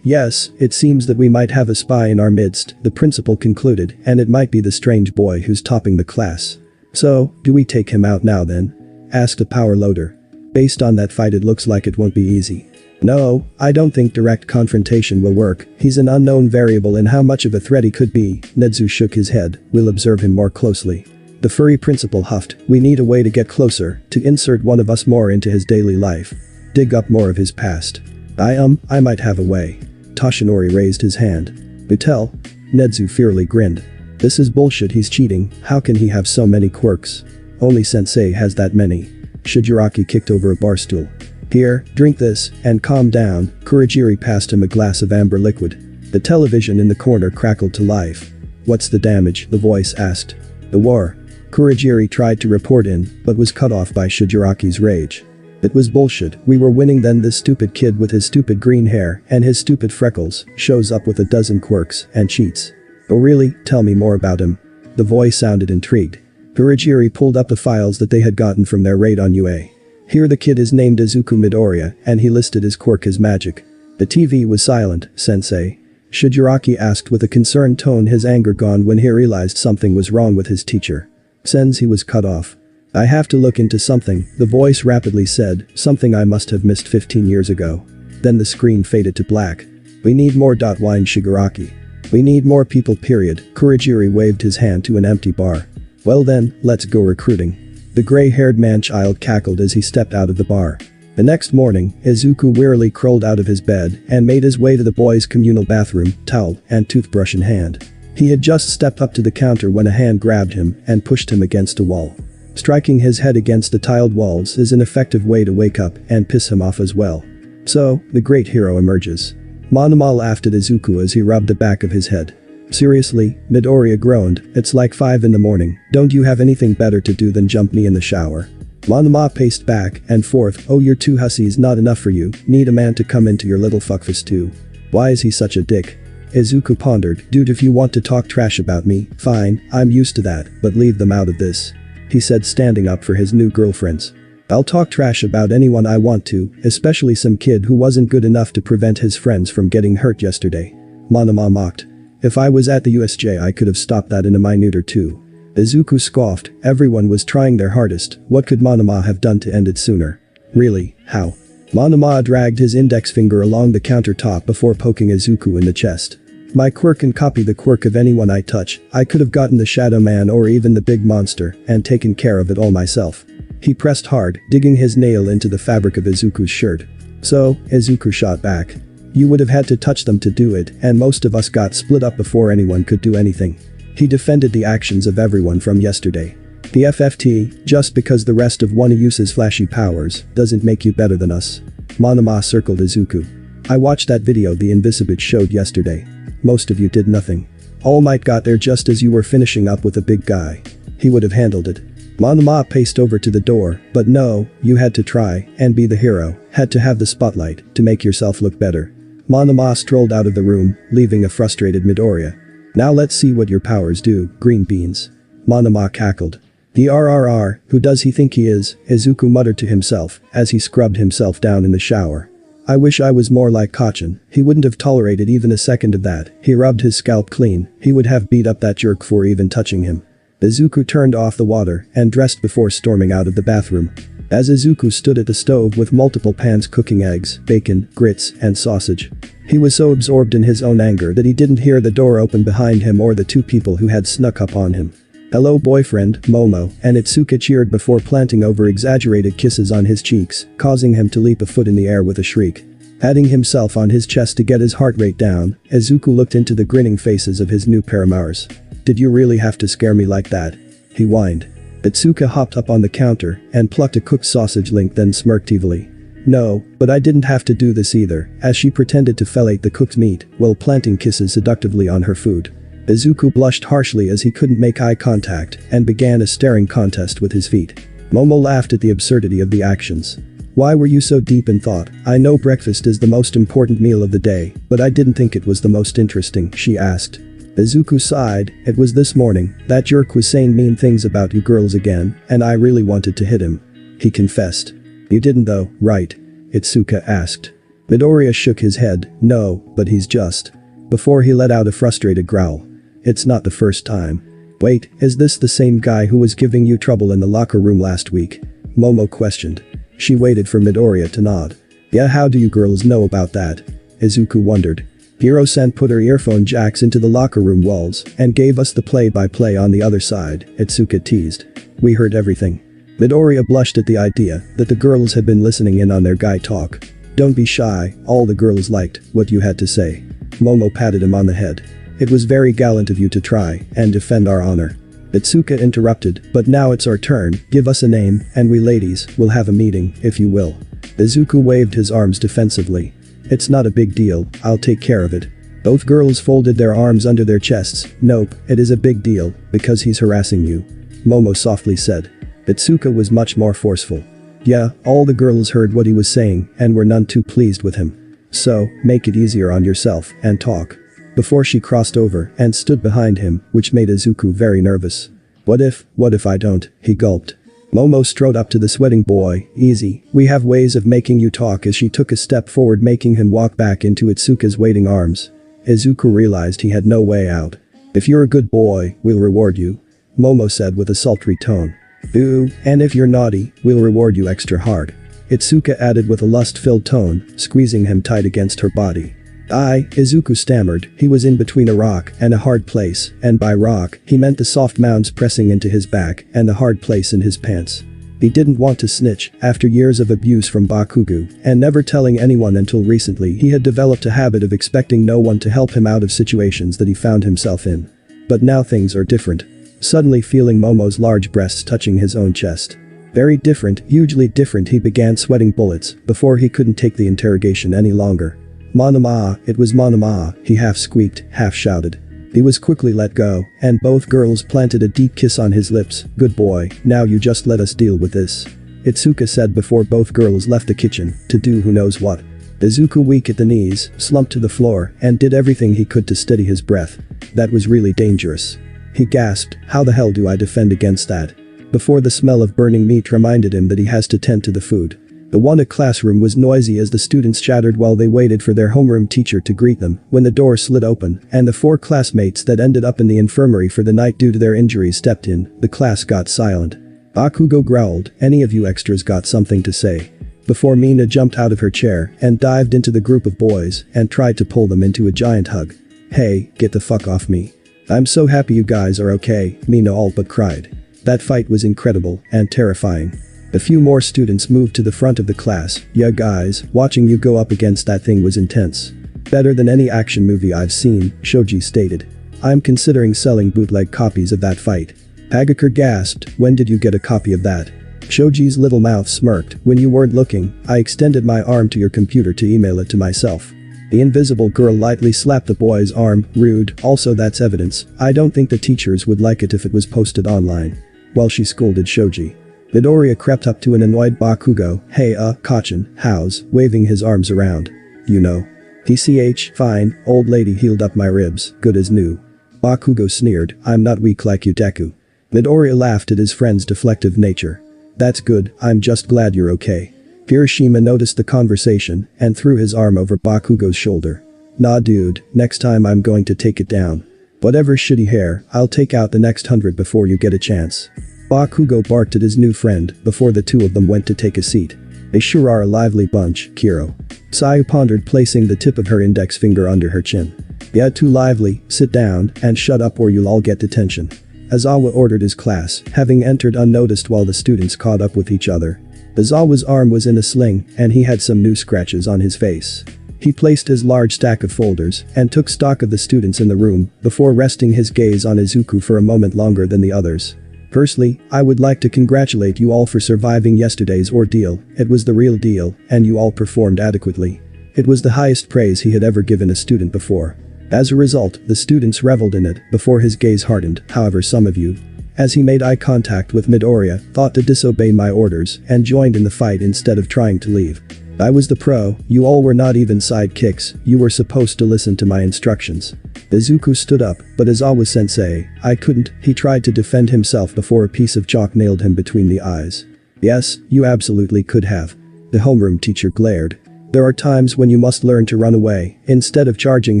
Yes, it seems that we might have a spy in our midst, the principal concluded, and it might be the strange boy who's topping the class. So, do we take him out now then? Asked a power loader. Based on that fight it looks like it won't be easy. No, I don't think direct confrontation will work, he's an unknown variable in how much of a threat he could be. Nedzu shook his head, we'll observe him more closely. The furry principal huffed, we need a way to get closer, to insert one of us more into his daily life. Dig up more of his past. I might have a way. Toshinori raised his hand. Butel? Nedzu fiercely grinned. This is bullshit, he's cheating, how can he have so many quirks? Only Sensei has that many. Shigaraki kicked over a bar stool. Here, drink this, and calm down. Kurogiri passed him a glass of amber liquid. The television in the corner crackled to life. What's the damage? The voice asked. The war. Kurogiri tried to report in, but was cut off by Shigaraki's rage. It was bullshit, we were winning, then this stupid kid with his stupid green hair and his stupid freckles shows up with a dozen quirks and cheats. Oh really? Tell me more about him. The voice sounded intrigued. Kurogiri pulled up the files that they had gotten from their raid on UA. Here the kid is named Izuku Midoriya, and he listed his quirk as magic. The TV was silent, sensei. Shigaraki asked with a concerned tone, his anger gone when he realized something was wrong with his teacher. Since he was cut off. I have to look into something, the voice rapidly said, something I must have missed 15 years ago. Then the screen faded to black. We need more. Whined Shigaraki. We need more people. Kurogiri waved his hand to an empty bar. Well then, let's go recruiting. The gray-haired man-child cackled as he stepped out of the bar. The next morning, Izuku wearily crawled out of his bed and made his way to the boys' communal bathroom, towel and toothbrush in hand. He had just stepped up to the counter when a hand grabbed him and pushed him against a wall. Striking his head against the tiled walls is an effective way to wake up and piss him off as well. So, the great hero emerges. Monoma laughed at Izuku as he rubbed the back of his head. Seriously, Midoriya groaned, it's like 5 in the morning, don't you have anything better to do than jump me in the shower? Monoma paced back and forth, oh you're two hussies not enough for you, need a man to come into your little fuckfist too. Why is he such a dick? Izuku pondered, dude if you want to talk trash about me, fine, I'm used to that, but leave them out of this. He said standing up for his new girlfriends. I'll talk trash about anyone I want to, especially some kid who wasn't good enough to prevent his friends from getting hurt yesterday. Monoma mocked. If I was at the USJ I could have stopped that in a minute or two. Izuku scoffed, everyone was trying their hardest, what could Monoma have done to end it sooner? Really, how? Monoma dragged his index finger along the countertop before poking Izuku in the chest. My quirk can copy the quirk of anyone I touch, I could have gotten the Shadow Man or even the big monster and taken care of it all myself. He pressed hard, digging his nail into the fabric of Izuku's shirt. So, Izuku shot back. You would have had to touch them to do it, and most of us got split up before anyone could do anything. He defended the actions of everyone from yesterday. The FFT, just because the rest of one uses flashy powers, doesn't make you better than us. Monoma circled Izuku. I watched that video the Invisibit showed yesterday. Most of you did nothing. All Might got there just as you were finishing up with a big guy. He would have handled it. Monoma paced over to the door, but no, you had to try and be the hero, had to have the spotlight to make yourself look better. Monoma strolled out of the room, leaving a frustrated Midoriya. Now let's see what your powers do, green beans. Monoma cackled. The RRR, who does he think he is? Izuku muttered to himself as he scrubbed himself down in the shower. I wish I was more like Kachin, he wouldn't have tolerated even a second of that, he rubbed his scalp clean, he would have beat up that jerk for even touching him. Izuku turned off the water and dressed before storming out of the bathroom. As Izuku stood at the stove with multiple pans cooking eggs, bacon, grits, and sausage. He was so absorbed in his own anger that he didn't hear the door open behind him or the two people who had snuck up on him. Hello boyfriend, Momo, and Itsuka cheered before planting over-exaggerated kisses on his cheeks, causing him to leap a foot in the air with a shriek. Patting himself on his chest to get his heart rate down, Izuku looked into the grinning faces of his new paramours. Did you really have to scare me like that? He whined. Itsuka hopped up on the counter and plucked a cooked sausage link, then smirked evilly. No, but I didn't have to do this either, as she pretended to fellate the cooked meat while planting kisses seductively on her food. Izuku blushed harshly as he couldn't make eye contact and began a staring contest with his feet. Momo laughed at the absurdity of the actions. Why were you so deep in thought? I know breakfast is the most important meal of the day, but I didn't think it was the most interesting, she asked. Izuku sighed, it was this morning, that jerk was saying mean things about you girls again, and I really wanted to hit him. He confessed. You didn't though, right? Itsuka asked. Midoriya shook his head, no, but he's just. Before he let out a frustrated growl. It's not the first time. Wait, is this the same guy who was giving you trouble in the locker room last week? Momo questioned. She waited for Midoriya to nod. Yeah, how do you girls know about that? Izuku wondered. Hiro-san put her earphone jacks into the locker room walls and gave us the play-by-play on the other side, Itsuka teased. We heard everything. Midoriya blushed at the idea that the girls had been listening in on their guy talk. Don't be shy, all the girls liked what you had to say. Momo patted him on the head. It was very gallant of you to try and defend our honor. Itsuka interrupted, but now it's our turn, give us a name, and we ladies will have a meeting, if you will. Izuku waved his arms defensively. It's not a big deal, I'll take care of it. Both girls folded their arms under their chests. Nope, it is a big deal, because he's harassing you. Momo softly said. Itsuka was much more forceful. Yeah, all the girls heard what he was saying and were none too pleased with him. So, make it easier on yourself and talk. Before she crossed over and stood behind him, which made Izuku very nervous. What if I don't?" he gulped. Momo strode up to the sweating boy. "Easy, we have ways of making you talk," as she took a step forward, making him walk back into Itsuka's waiting arms. Izuku realized he had no way out. "If you're a good boy, we'll reward you," Momo said with a sultry tone. "Ooh, and if you're naughty, we'll reward you extra hard," Itsuka added with a lust-filled tone, squeezing him tight against her body. Izuku stammered. He was in between a rock and a hard place, and by rock, he meant the soft mounds pressing into his back and the hard place in his pants. He didn't want to snitch. After years of abuse from Bakugo and never telling anyone until recently, he had developed a habit of expecting no one to help him out of situations that he found himself in. But now things are different. Suddenly feeling Momo's large breasts touching his own chest. Very different, hugely different, he began sweating bullets before he couldn't take the interrogation any longer. "Monoma, it was Monoma," he half squeaked, half shouted. He was quickly let go, and both girls planted a deep kiss on his lips. "Good boy, now you just let us deal with this," Itsuka said before both girls left the kitchen to do who knows what. Izuku, weak at the knees, slumped to the floor and did everything he could to steady his breath. That was really dangerous. He gasped, "How the hell do I defend against that?" Before the smell of burning meat reminded him that he has to tend to the food. The one classroom was noisy as the students chattered while they waited for their homeroom teacher to greet them when the door slid open and the 4 classmates that ended up in the infirmary for the night due to their injuries stepped in. The class got silent. Bakugo growled, "Any of you extras got something to say?" Before Mina jumped out of her chair and dived into the group of boys and tried to pull them into a giant hug. "Hey, get the fuck off me. I'm so happy you guys are okay," Mina all but cried. That fight was incredible and terrifying. A few more students moved to the front of the class. "Yeah guys, watching you go up against that thing was intense. Better than any action movie I've seen," Shoji stated. "I'm considering selling bootleg copies of that fight." Hagakure gasped, "When did you get a copy of that?" Shoji's little mouth smirked. "When you weren't looking, I extended my arm to your computer to email it to myself." The invisible girl lightly slapped the boy's arm. "Rude, also that's evidence. I don't think the teachers would like it if it was posted online." While she scolded Shoji, Midoriya crept up to an annoyed Bakugo. "Hey Kachin, how's," waving his arms around. "You know." "TCH, fine, old lady healed up my ribs, good as new." Bakugo sneered, "I'm not weak like you Deku." Midoriya laughed at his friend's deflective nature. "That's good, I'm just glad you're okay." Kirishima noticed the conversation and threw his arm over Bakugo's shoulder. "Nah dude, next time I'm going to take it down. Whatever shitty hair, I'll take out the next 100 before you get a chance." Bakugo barked at his new friend before the two of them went to take a seat. "They sure are a lively bunch, Kiro." Sayu pondered, placing the tip of her index finger under her chin. "Yeah, too lively, sit down and shut up or you'll all get detention." Aizawa ordered his class, having entered unnoticed while the students caught up with each other. Aizawa's arm was in a sling and he had some new scratches on his face. He placed his large stack of folders and took stock of the students in the room before resting his gaze on Izuku for a moment longer than the others. "Firstly, I would like to congratulate you all for surviving yesterday's ordeal. It was the real deal, and you all performed adequately." It was the highest praise he had ever given a student before. As a result, the students reveled in it before his gaze hardened. "However, some of you," as he made eye contact with Midoriya, "thought to disobey my orders and joined in the fight instead of trying to leave. I was the pro, you all were not even sidekicks, you were supposed to listen to my instructions." Izuku stood up, but Aizawa-sensei, "I couldn't," he tried to defend himself before a piece of chalk nailed him between the eyes. "Yes, you absolutely could have." The homeroom teacher glared. "There are times when you must learn to run away, instead of charging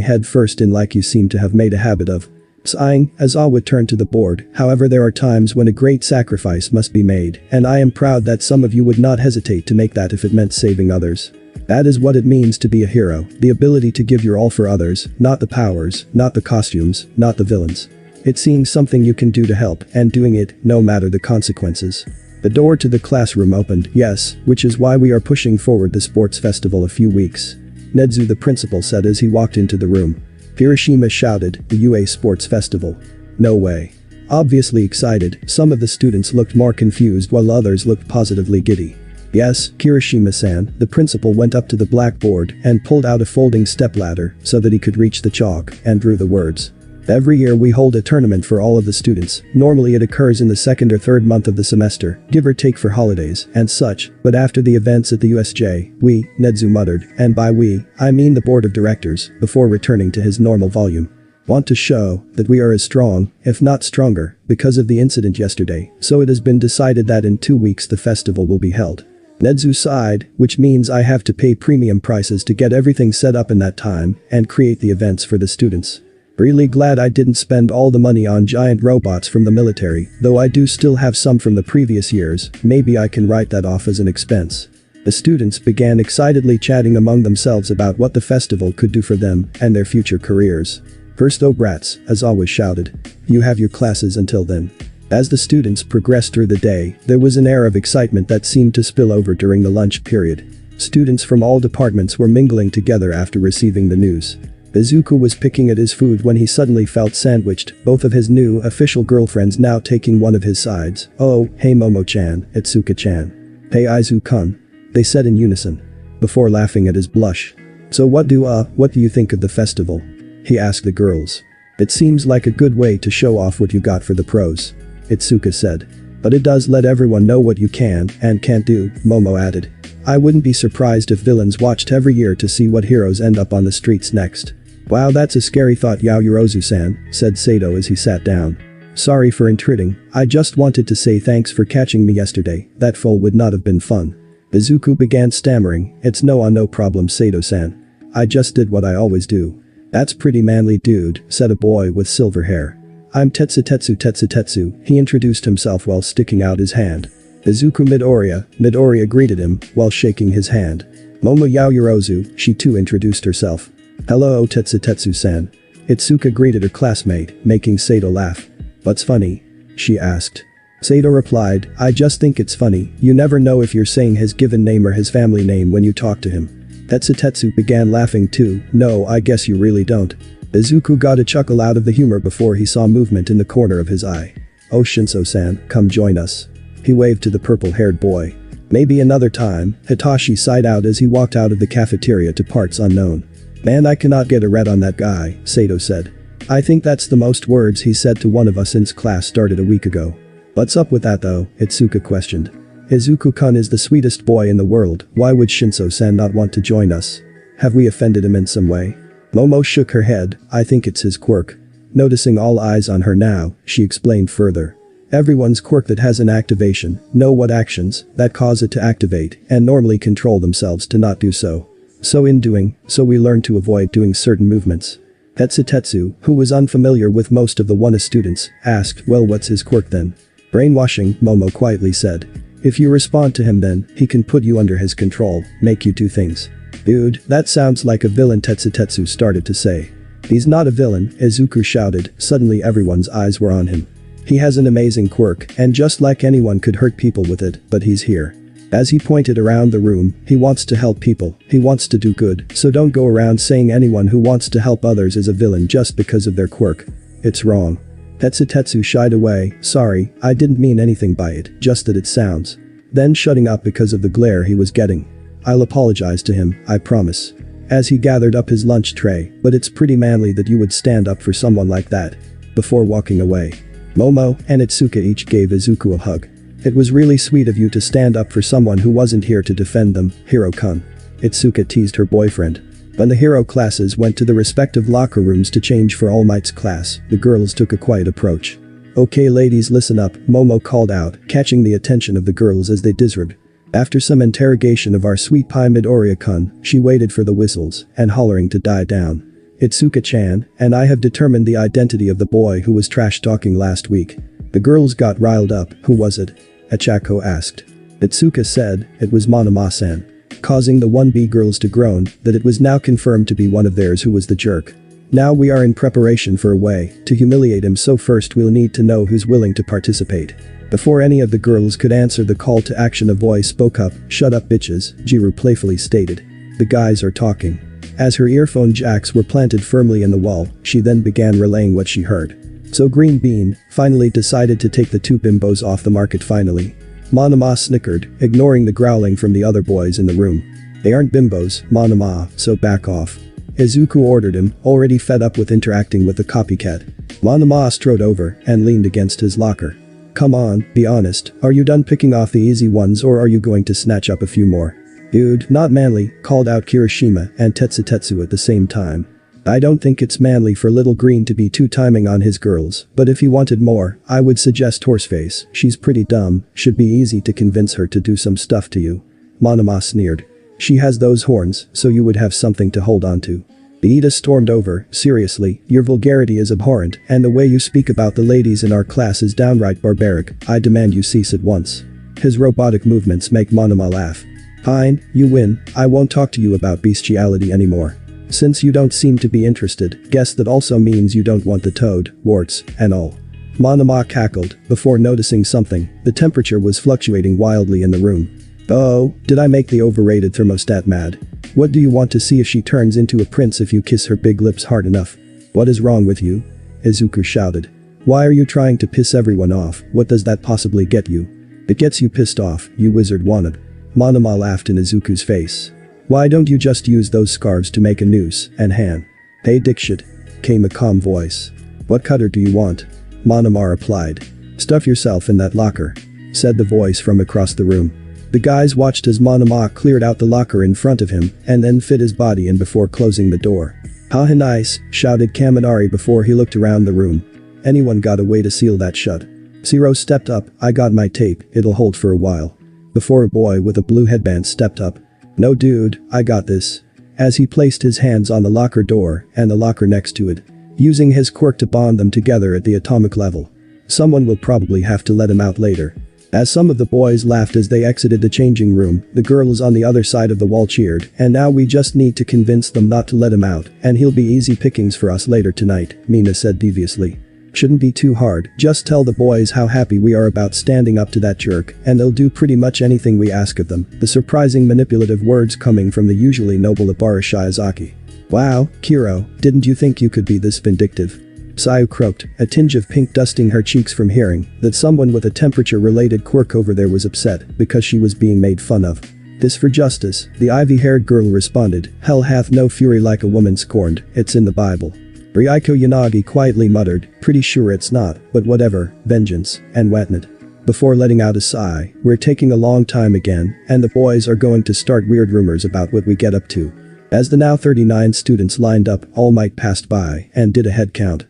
head first in like you seem to have made a habit of." Sighing, Aizawa turned to the board. "However, there are times when a great sacrifice must be made, and I am proud that some of you would not hesitate to make that if it meant saving others. That is what it means to be a hero, the ability to give your all for others, not the powers, not the costumes, not the villains. It's seeing something you can do to help and doing it, no matter the consequences." The door to the classroom opened. "Yes, which is why we are pushing forward the sports festival a few weeks," Nedzu the principal said as he walked into the room. Kirishima shouted, "The UA Sports Festival? No way." Obviously excited, some of the students looked more confused while others looked positively giddy. "Yes, Kirishima-san," the principal went up to the blackboard and pulled out a folding stepladder so that he could reach the chalk and drew the words. "Every year we hold a tournament for all of the students. Normally it occurs in the second or third month of the semester, give or take for holidays and such, but after the events at the USJ, we," Nedzu muttered, "and by we, I mean the board of directors," before returning to his normal volume. Want to show that we are as strong, if not stronger, because of the incident yesterday, so it has been decided that in 2 weeks the festival will be held. Nedzu sighed, which means I have to pay premium prices to get everything set up in that time and create the events for the students. Really glad I didn't spend all the money on giant robots from the military, though I do still have some from the previous years. Maybe I can write that off as an expense. The students began excitedly chatting among themselves about what the festival could do for them and their future careers. First, oh brats, as always shouted. You have your classes until then. As the students progressed through the day, there was an air of excitement that seemed to spill over during the lunch period. Students from all departments were mingling together after receiving the news. Izuku was picking at his food when he suddenly felt sandwiched, both of his new official girlfriends now taking one of his sides. Oh, hey Momo-chan, Itsuka-chan. Hey Izu-kun. They said in unison. Before laughing at his blush. So what do you think of the festival? He asked the girls. It seems like a good way to show off what you got for the pros. Itsuka said. But it does let everyone know what you can and can't do, Momo added. I wouldn't be surprised if villains watched every year to see what heroes end up on the streets next. Wow, that's a scary thought, Yaoyorozu-san, said Sato as he sat down. Sorry for intruding, I just wanted to say thanks for catching me yesterday, that fall would not have been fun. Izuku began stammering, it's no problem Sato-san. I just did what I always do. That's pretty manly dude, said a boy with silver hair. I'm Tetsu, he introduced himself while sticking out his hand. Izuku Midoriya greeted him while shaking his hand. Momo Yaoyorozu, she too introduced herself. Hello Tetsu-san. Itsuka greeted her classmate, making Sato laugh. What's funny? She asked. Sato replied, I just think it's funny, you never know if you're saying his given name or his family name when you talk to him. Tetsu began laughing too, no I guess you really don't. Izuku got a chuckle out of the humor before he saw movement in the corner of his eye. Oh Shinso-san, come join us. He waved to the purple-haired boy. Maybe another time, Hitachi sighed out as he walked out of the cafeteria to parts unknown. Man, I cannot get a read on that guy, Sato said. I think that's the most words he said to one of us since class started a week ago. What's up with that though? Itsuka questioned. Izuku-kun is the sweetest boy in the world, why would Shinso-san not want to join us? Have we offended him in some way? Momo shook her head, I think it's his quirk. Noticing all eyes on her now, she explained further. Everyone's quirk that has an activation, know what actions that cause it to activate and normally control themselves to not do so. So in doing so we learn to avoid doing certain movements. Tetsu, who was unfamiliar with most of the WANA students, asked, well what's his quirk then? Brainwashing, Momo quietly said. If you respond to him then, he can put you under his control, make you do things. Dude, that sounds like a villain Tetsu started to say. He's not a villain, Izuku shouted, suddenly everyone's eyes were on him. He has an amazing quirk and just like anyone could hurt people with it, but he's here. As he pointed around the room, he wants to help people, he wants to do good, so don't go around saying anyone who wants to help others is a villain just because of their quirk. It's wrong. Tetsu shied away, sorry, I didn't mean anything by it, just that it sounds. Then shutting up because of the glare he was getting. I'll apologize to him, I promise. As he gathered up his lunch tray, but it's pretty manly that you would stand up for someone like that. Before walking away. Momo and Itsuka each gave Izuku a hug. It was really sweet of you to stand up for someone who wasn't here to defend them, Hiro-kun. Itsuka teased her boyfriend. When the hero classes went to the respective locker rooms to change for All Might's class, the girls took a quiet approach. Okay ladies listen up, Momo called out, catching the attention of the girls as they disrobe. After some interrogation of our sweet pie Midoriya-kun, she waited for the whistles and hollering to die down. Itsuka-chan, and I have determined the identity of the boy who was trash-talking last week. The girls got riled up, who was it? Achako asked. Itsuka said, it was Monoma-san. Causing the 1B girls to groan that it was now confirmed to be one of theirs who was the jerk. Now we are in preparation for a way to humiliate him, so first we'll need to know who's willing to participate. Before any of the girls could answer the call to action, a voice spoke up, shut up bitches, Jiru playfully stated. The guys are talking. As her earphone jacks were planted firmly in the wall, she then began relaying what she heard. So Green Bean finally decided to take the two bimbos off the market finally. Monoma snickered, ignoring the growling from the other boys in the room. They aren't bimbos, Monoma, so back off. Izuku ordered him, already fed up with interacting with the copycat. Monoma strode over and leaned against his locker. Come on, be honest, are you done picking off the easy ones or are you going to snatch up a few more? Dude, not manly, called out Kirishima and Tetsu at the same time. I don't think it's manly for little green to be two-timing on his girls, but if he wanted more, I would suggest Horseface. She's pretty dumb, should be easy to convince her to do some stuff to you. Monoma sneered. She has those horns, so you would have something to hold on to. Iida stormed over. Seriously, your vulgarity is abhorrent, and the way you speak about the ladies in our class is downright barbaric. I demand you cease at once. His robotic movements make Monoma laugh. Fine, you win, I won't talk to you about bestiality anymore. Since you don't seem to be interested, guess that also means you don't want the toad, warts, and all. Monoma cackled, before noticing something. The temperature was fluctuating wildly in the room. Oh, did I make the overrated thermostat mad? What do you want to see if she turns into a prince if you kiss her big lips hard enough? What is wrong with you? Izuku shouted. Why are you trying to piss everyone off? What does that possibly get you? It gets you pissed off, you wizard wannabe. Monoma laughed in Izuku's face. Why don't you just use those scarves to make a noose, and Han? Hey dipshit. Came a calm voice. What cutter do you want? Monoma replied. Stuff yourself in that locker. Said the voice from across the room. The guys watched as Monoma cleared out the locker in front of him, and then fit his body in before closing the door. Haha nice, shouted Kaminari before he looked around the room. Anyone got a way to seal that shut? Zero stepped up. I got my tape, it'll hold for a while. Before a boy with a blue headband stepped up. No dude, I got this. As he placed his hands on the locker door, and the locker next to it. Using his quirk to bond them together at the atomic level. Someone will probably have to let him out later. As some of the boys laughed as they exited the changing room, the girls on the other side of the wall cheered, and now we just need to convince them not to let him out, and he'll be easy pickings for us later tonight, Mina said deviously. Shouldn't be too hard, just tell the boys how happy we are about standing up to that jerk, and they'll do pretty much anything we ask of them. The surprising manipulative words coming from the usually noble Ibara Shiozaki. Wow, Kiro, didn't you think you could be this vindictive? Sayu croaked, a tinge of pink dusting her cheeks from hearing that someone with a temperature-related quirk over there was upset because she was being made fun of. This for justice, the ivy-haired girl responded, hell hath no fury like a woman scorned, it's in the Bible. Ryuko Yanagi quietly muttered, pretty sure it's not, but whatever, vengeance, and whatnot. Before letting out a sigh, we're taking a long time again, and the boys are going to start weird rumors about what we get up to. As the now 39 students lined up, All Might passed by and did a head count.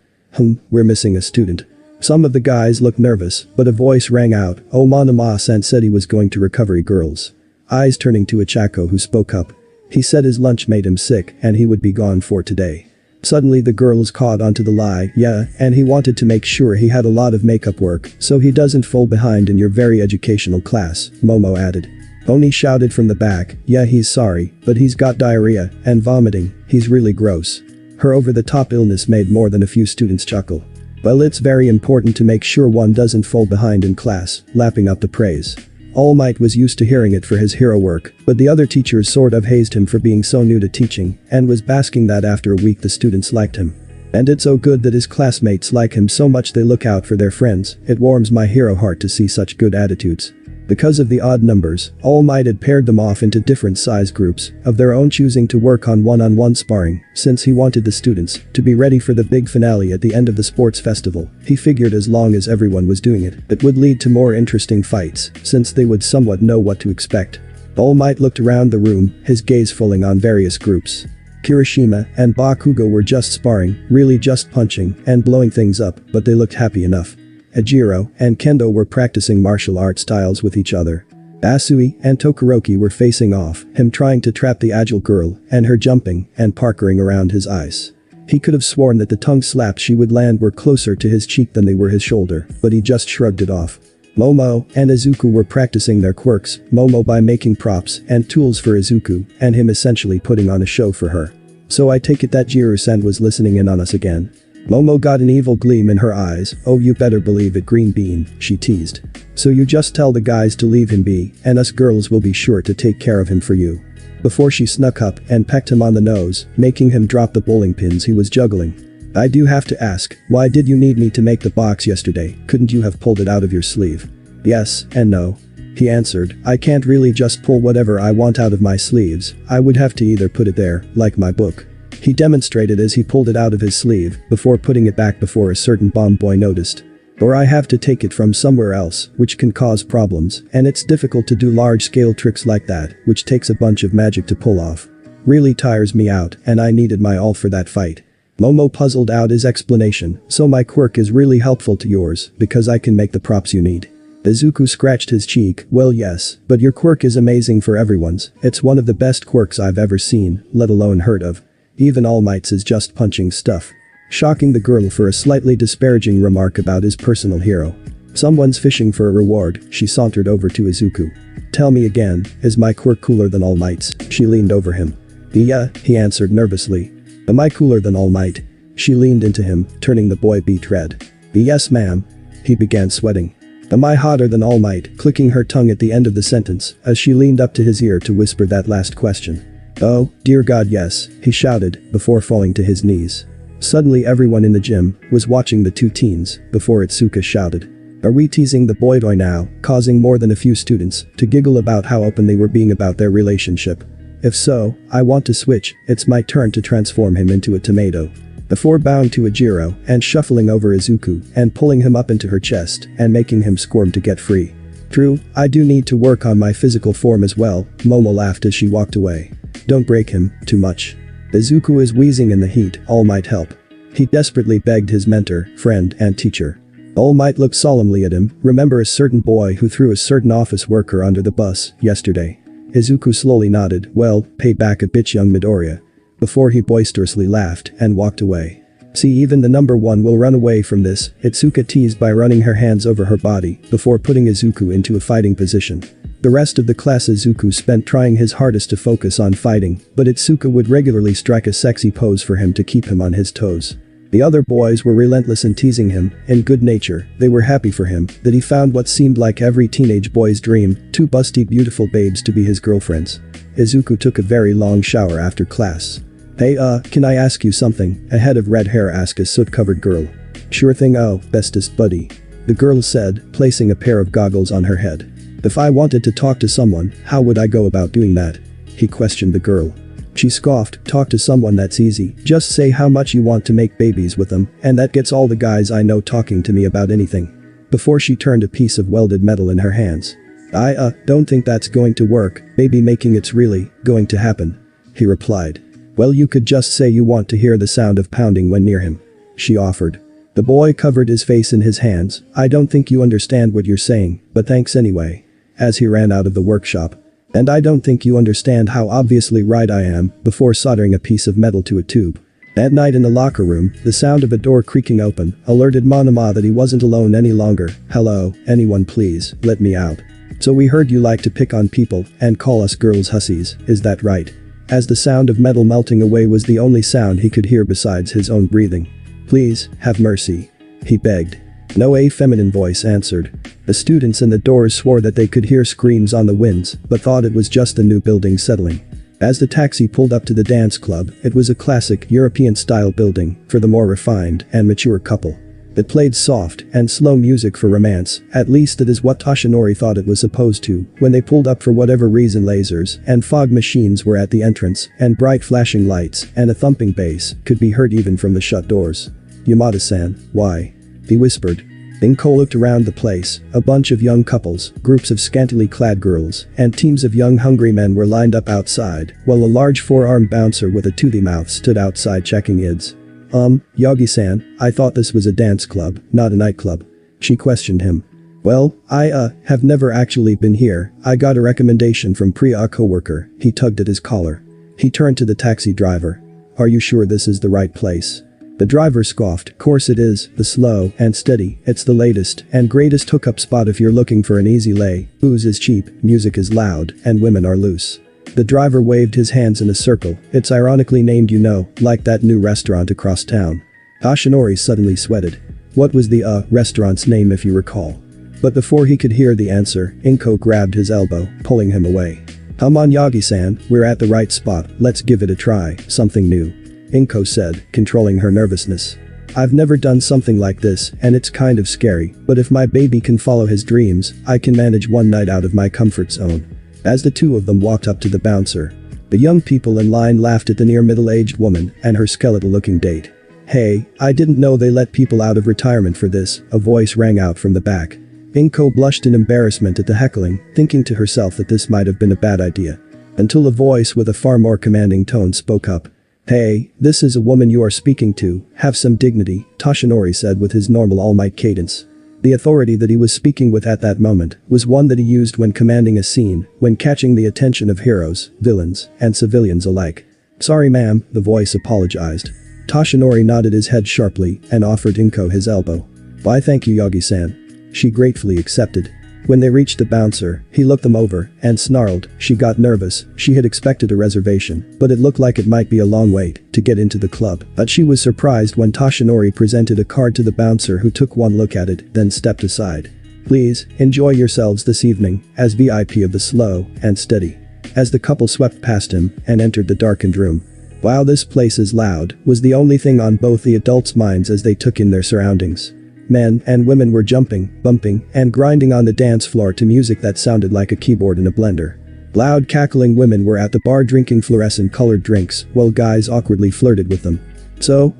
We're missing a student. Some of the guys looked nervous, but a voice rang out, oh Monoma-san said he was going to recovery girls. Eyes turning to Ichako who spoke up. He said his lunch made him sick and he would be gone for today. Suddenly the girls caught onto the lie, yeah, and he wanted to make sure he had a lot of makeup work so he doesn't fall behind in your very educational class, Momo added. Oni shouted from the back, yeah he's sorry, but he's got diarrhea and vomiting, he's really gross. Her over-the-top illness made more than a few students chuckle. Well, it's very important to make sure one doesn't fall behind in class, lapping up the praise. All Might was used to hearing it for his hero work, but the other teachers sort of hazed him for being so new to teaching, and was basking that after a week the students liked him. And it's so good that his classmates like him so much they look out for their friends, it warms my hero heart to see such good attitudes. Because of the odd numbers, All Might had paired them off into different size groups, of their own choosing to work on one-on-one sparring, since he wanted the students to be ready for the big finale at the end of the sports festival. He figured as long as everyone was doing it, it would lead to more interesting fights, since they would somewhat know what to expect. All Might looked around the room, his gaze falling on various groups. Kirishima and Bakugo were just sparring, really just punching and blowing things up, but they looked happy enough. Ejiro and Kendo were practicing martial art styles with each other. Asui and Tokoroki were facing off, him trying to trap the agile girl, and her jumping and parkering around his eyes. He could have sworn that the tongue slaps she would land were closer to his cheek than they were his shoulder, but he just shrugged it off. Momo and Izuku were practicing their quirks, Momo by making props and tools for Izuku, and him essentially putting on a show for her. So I take it that Jiro-san was listening in on us again. Momo got an evil gleam in her eyes. Oh you better believe it Green Bean, she teased. So you just tell the guys to leave him be, and us girls will be sure to take care of him for you. Before she snuck up and pecked him on the nose, making him drop the bowling pins he was juggling. I do have to ask, why did you need me to make the box yesterday? Couldn't you have pulled it out of your sleeve? Yes, and no. He answered, I can't really just pull whatever I want out of my sleeves, I would have to either put it there, like my book. He demonstrated as he pulled it out of his sleeve, before putting it back before a certain bomb boy noticed. Or I have to take it from somewhere else, which can cause problems, and it's difficult to do large-scale tricks like that, which takes a bunch of magic to pull off. really tires me out and I needed my all for that fight. Momo puzzled out his explanation, so my quirk is really helpful to yours because I can make the props you need. Izuku scratched his cheek, well yes, but your quirk is amazing for everyone's, it's one of the best quirks I've ever seen, let alone heard of. Even All Might's is just punching stuff. Shocking the girl for a slightly disparaging remark about his personal hero. Someone's fishing for a reward, she sauntered over to Izuku. Tell me again, is my quirk cooler than All Might's? She leaned over him. Yeah, he answered nervously. Am I cooler than All Might? She leaned into him, turning the boy beet red. Yes ma'am. He began sweating. Am I hotter than All Might? Clicking her tongue at the end of the sentence as she leaned up to his ear to whisper that last question. Oh, dear God yes, he shouted before falling to his knees. Suddenly everyone in the gym was watching the two teens before Itsuka shouted. Are we teasing the boy toy now, causing more than a few students to giggle about how open they were being about their relationship? If so, I want to switch, it's my turn to transform him into a tomato. Before bowing to Ejiro and shuffling over Izuku and pulling him up into her chest and making him squirm to get free. True, I do need to work on my physical form as well, Momo laughed as she walked away. Don't break him too much. Izuku is wheezing in the heat, All Might help. He desperately begged his mentor, friend, and teacher. All Might looked solemnly at him, remember a certain boy who threw a certain office worker under the bus yesterday. Izuku slowly nodded, well, pay back a bitch young Midoriya. Before he boisterously laughed and walked away. See even the number one will run away from this, Itsuka teased by running her hands over her body before putting Izuku into a fighting position. The rest of the class Izuku spent trying his hardest to focus on fighting, but Itsuka would regularly strike a sexy pose for him to keep him on his toes. The other boys were relentless in teasing him, in good nature, they were happy for him that he found what seemed like every teenage boy's dream, two busty beautiful babes to be his girlfriends. Izuku took a very long shower after class. Hey can I ask you something? A head of red hair asked a soot-covered girl. Sure thing oh, bestest buddy. The girl said, placing a pair of goggles on her head. If I wanted to talk to someone, how would I go about doing that? He questioned the girl. She scoffed, talk to someone that's easy, just say how much you want to make babies with them, and that gets all the guys I know talking to me about anything. Before she turned a piece of welded metal in her hands. I don't think that's going to work, baby making it's really going to happen. He replied. Well you could just say you want to hear the sound of pounding when near him. She offered. The boy covered his face in his hands, I don't think you understand what you're saying, but thanks anyway. As he ran out of the workshop. And I don't think you understand how obviously right I am, before soldering a piece of metal to a tube. That night in the locker room, the sound of a door creaking open alerted Monoma that he wasn't alone any longer. Hello, anyone please, let me out. So we heard you like to pick on people and call us girls hussies, is that right? As the sound of metal melting away was the only sound he could hear besides his own breathing. Please, have mercy. He begged. No, a feminine voice answered. The students in the doors swore that they could hear screams on the winds, but thought it was just the new building settling. As the taxi pulled up to the dance club, it was a classic European-style building for the more refined and mature couple. It played soft and slow music for romance, at least that is what Toshinori thought it was supposed to, when they pulled up for whatever reason lasers and fog machines were at the entrance, and bright flashing lights and a thumping bass could be heard even from the shut doors. Yamada-san, why? He whispered. Inko looked around the place, a bunch of young couples, groups of scantily clad girls, and teams of young hungry men were lined up outside, while a large four-armed bouncer with a toothy mouth stood outside checking ids. Yagi-san, I thought this was a dance club, not a nightclub. She questioned him. Well, I have never actually been here, I got a recommendation from Priya, a co-worker. He tugged at his collar. He turned to the taxi driver. Are you sure this is the right place? The driver scoffed, course it is, the slow and steady, it's the latest and greatest hookup spot if you're looking for an easy lay, booze is cheap, music is loud, and women are loose. The driver waved his hands in a circle, it's ironically named like that new restaurant across town. Toshinori suddenly sweated. What was the restaurant's name if you recall? But before he could hear the answer, Inko grabbed his elbow, pulling him away. Come on Yagi-san, we're at the right spot, let's give it a try, something new. Inko said, controlling her nervousness. I've never done something like this, and it's kind of scary, but if my baby can follow his dreams, I can manage one night out of my comfort zone. As the two of them walked up to the bouncer, the young people in line laughed at the near middle-aged woman and her skeletal-looking date. Hey, I didn't know they let people out of retirement for this, a voice rang out from the back. Inko blushed in embarrassment at the heckling, thinking to herself that this might have been a bad idea. Until a voice with a far more commanding tone spoke up. "Hey, this is a woman you are speaking to, have some dignity," Toshinori said with his normal All Might cadence. The authority that he was speaking with at that moment was one that he used when commanding a scene, when catching the attention of heroes, villains, and civilians alike. "Sorry ma'am," the voice apologized. Toshinori nodded his head sharply and offered Inko his elbow. "Why thank you Yagi-san." She gratefully accepted. When they reached the bouncer, he looked them over and snarled. She got nervous. She had expected a reservation, but it looked like it might be a long wait to get into the club. But she was surprised when Toshinori presented a card to the bouncer, who took one look at it, then stepped aside. "Please, enjoy yourselves this evening, as VIP of the Slow and Steady." As the couple swept past him and entered the darkened room. "Wow, this place is loud," was the only thing on both the adults' minds as they took in their surroundings. Men and women were jumping, bumping, and grinding on the dance floor to music that sounded like a keyboard in a blender. Loud cackling women were at the bar drinking fluorescent-colored drinks, while guys awkwardly flirted with them. "So,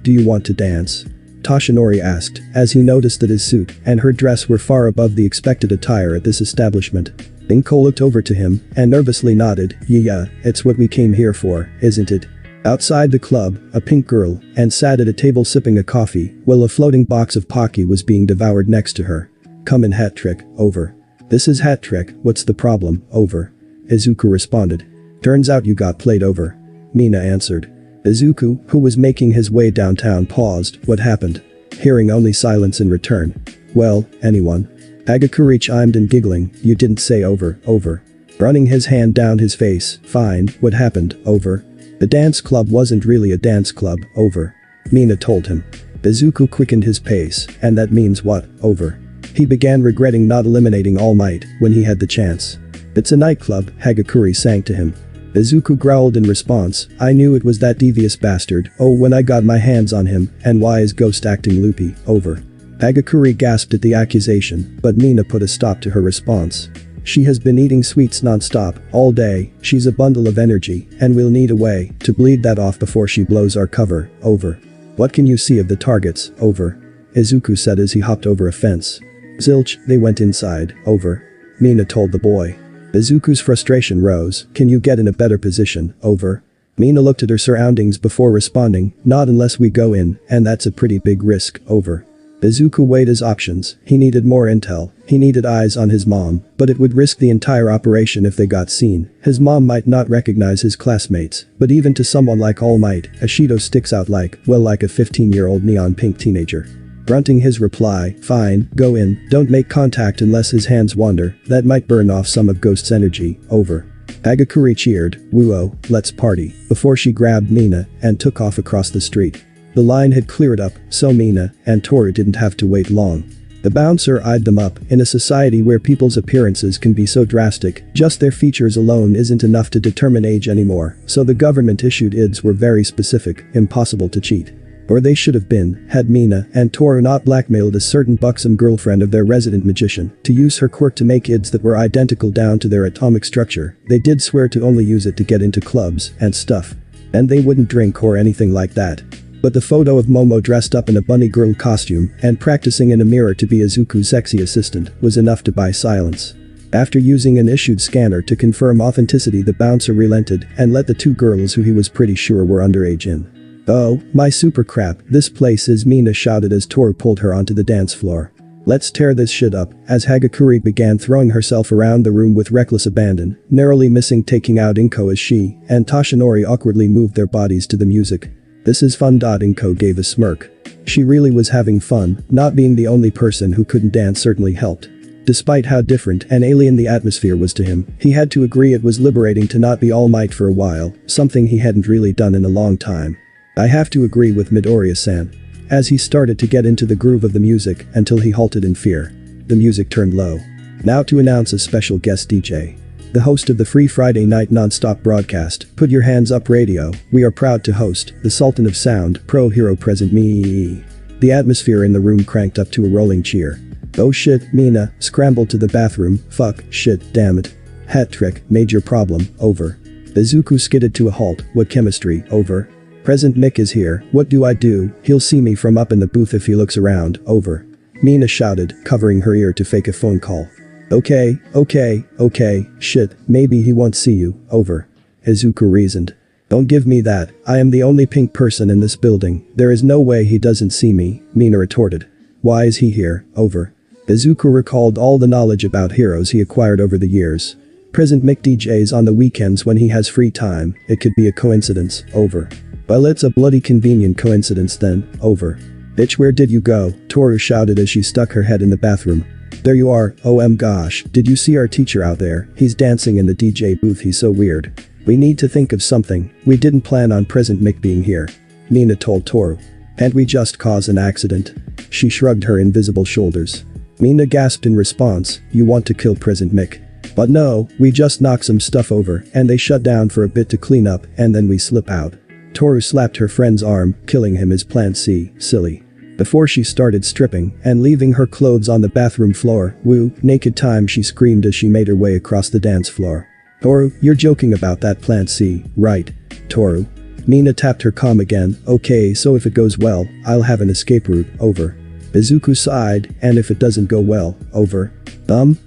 do you want to dance?" Toshinori asked, as he noticed that his suit and her dress were far above the expected attire at this establishment. Inko looked over to him and nervously nodded. "Yeah, it's what we came here for, isn't it?" Outside the club, a pink girl sat at a table sipping a coffee, while a floating box of Pocky was being devoured next to her. "Come in hat trick, over." "This is hat trick, what's the problem, over?" Izuku responded. "Turns out you got played over." Mina answered. Izuku, who was making his way downtown, paused. "What happened?" Hearing only silence in return. "Well, anyone?" Hagakure chimed in, giggling. "You didn't say over." Running his hand down his face. "Fine, what happened, over?" "The dance club wasn't really a dance club, over," Mina told him. Izuku quickened his pace. "And that means what, over?" He began regretting not eliminating All Might when he had the chance. "It's a nightclub," Hagakure sang to him. Izuku growled in response. "I knew it was that devious bastard. Oh, when I got my hands on him, and why is Ghost acting loopy, over?" Hagakure gasped at the accusation, but Mina put a stop to her response. "She has been eating sweets non-stop all day, she's a bundle of energy, and we'll need a way to bleed that off before she blows our cover, over." "What can you see of the targets, over?" Izuku said as he hopped over a fence. "Zilch, they went inside, over," Mina told the boy. Izuku's frustration rose. "Can you get in a better position, over?" Mina looked at her surroundings before responding. "Not unless we go in, and that's a pretty big risk, over." Izuku weighed his options. He needed more intel. He needed eyes on his mom, but it would risk the entire operation if they got seen. His mom might not recognize his classmates, but even to someone like All Might, Ashido sticks out like a 15-year-old neon pink teenager. Grunting his reply, "Fine, go in, don't make contact unless his hands wander, that might burn off some of Ghost's energy, over." Hagakure cheered. "Woo-oh, let's party," before she grabbed Mina and took off across the street. The line had cleared up, so Mina and Toru didn't have to wait long. The bouncer eyed them up. In a society where people's appearances can be so drastic, just their features alone isn't enough to determine age anymore, so the government-issued IDs were very specific, impossible to cheat. Or they should have been, had Mina and Toru not blackmailed a certain buxom girlfriend of their resident magician to use her quirk to make IDs that were identical down to their atomic structure. They did swear to only use it to get into clubs and stuff. And they wouldn't drink or anything like that. But the photo of Momo dressed up in a bunny girl costume and practicing in a mirror to be Izuku's sexy assistant was enough to buy silence. After using an issued scanner to confirm authenticity, the bouncer relented and let the two girls who he was pretty sure were underage in. "Oh, my super crap, this place is," Mina shouted as Toru pulled her onto the dance floor. "Let's tear this shit up," as Hagakure began throwing herself around the room with reckless abandon, narrowly missing taking out Inko as she and Toshinori awkwardly moved their bodies to the music. "This is fun." Inko gave a smirk. She really was having fun. Not being the only person who couldn't dance certainly helped. Despite how different and alien the atmosphere was to him, he had to agree it was liberating to not be All Might for a while, something he hadn't really done in a long time. "I have to agree with Midoriya-san." As he started to get into the groove of the music until he halted in fear. The music turned low. Now to announce a special guest DJ. The host of the free Friday night non-stop broadcast, Put Your Hands Up Radio, we are proud to host the Sultan of Sound, Pro Hero Present Me. The atmosphere in the room cranked up to a rolling cheer. "Oh shit," Mina scrambled to the bathroom. "Fuck, shit, damn it. Hat trick, major problem, over." Izuku skidded to a halt. "What chemistry, over?" "Present Mick is here, what do I do? He'll see me from up in the booth if he looks around, over." Mina shouted, covering her ear to fake a phone call. Okay, shit, maybe he won't see you, over. Izuku reasoned. Don't give me that, I am the only pink person in this building, there is no way he doesn't see me, Mina retorted. Why is he here, over? Izuku recalled all the knowledge about heroes he acquired over the years. Present Mick DJs on the weekends when he has free time, it could be a coincidence, over. Well, it's a bloody convenient coincidence then, over. Bitch, where did you go? Toru shouted as she stuck her head in the bathroom. There you are, gosh, did you see our teacher out there? He's dancing in the DJ booth, he's so weird. We need to think of something, we didn't plan on Present Mick being here. Mina told Toru. And we just caused an accident? She shrugged her invisible shoulders. Mina gasped in response, you want to kill Present Mick? But no, we just knocked some stuff over and they shut down for a bit to clean up and then we slip out. Toru slapped her friend's arm, killing him is plan C, silly. Before she started stripping and leaving her clothes on the bathroom floor, woo, naked time, she screamed as she made her way across the dance floor. Toru, you're joking about that plan C, right? Toru. Mina tapped her comm again, okay, so if it goes well, I'll have an escape route, over. Izuku sighed, and if it doesn't go well, over.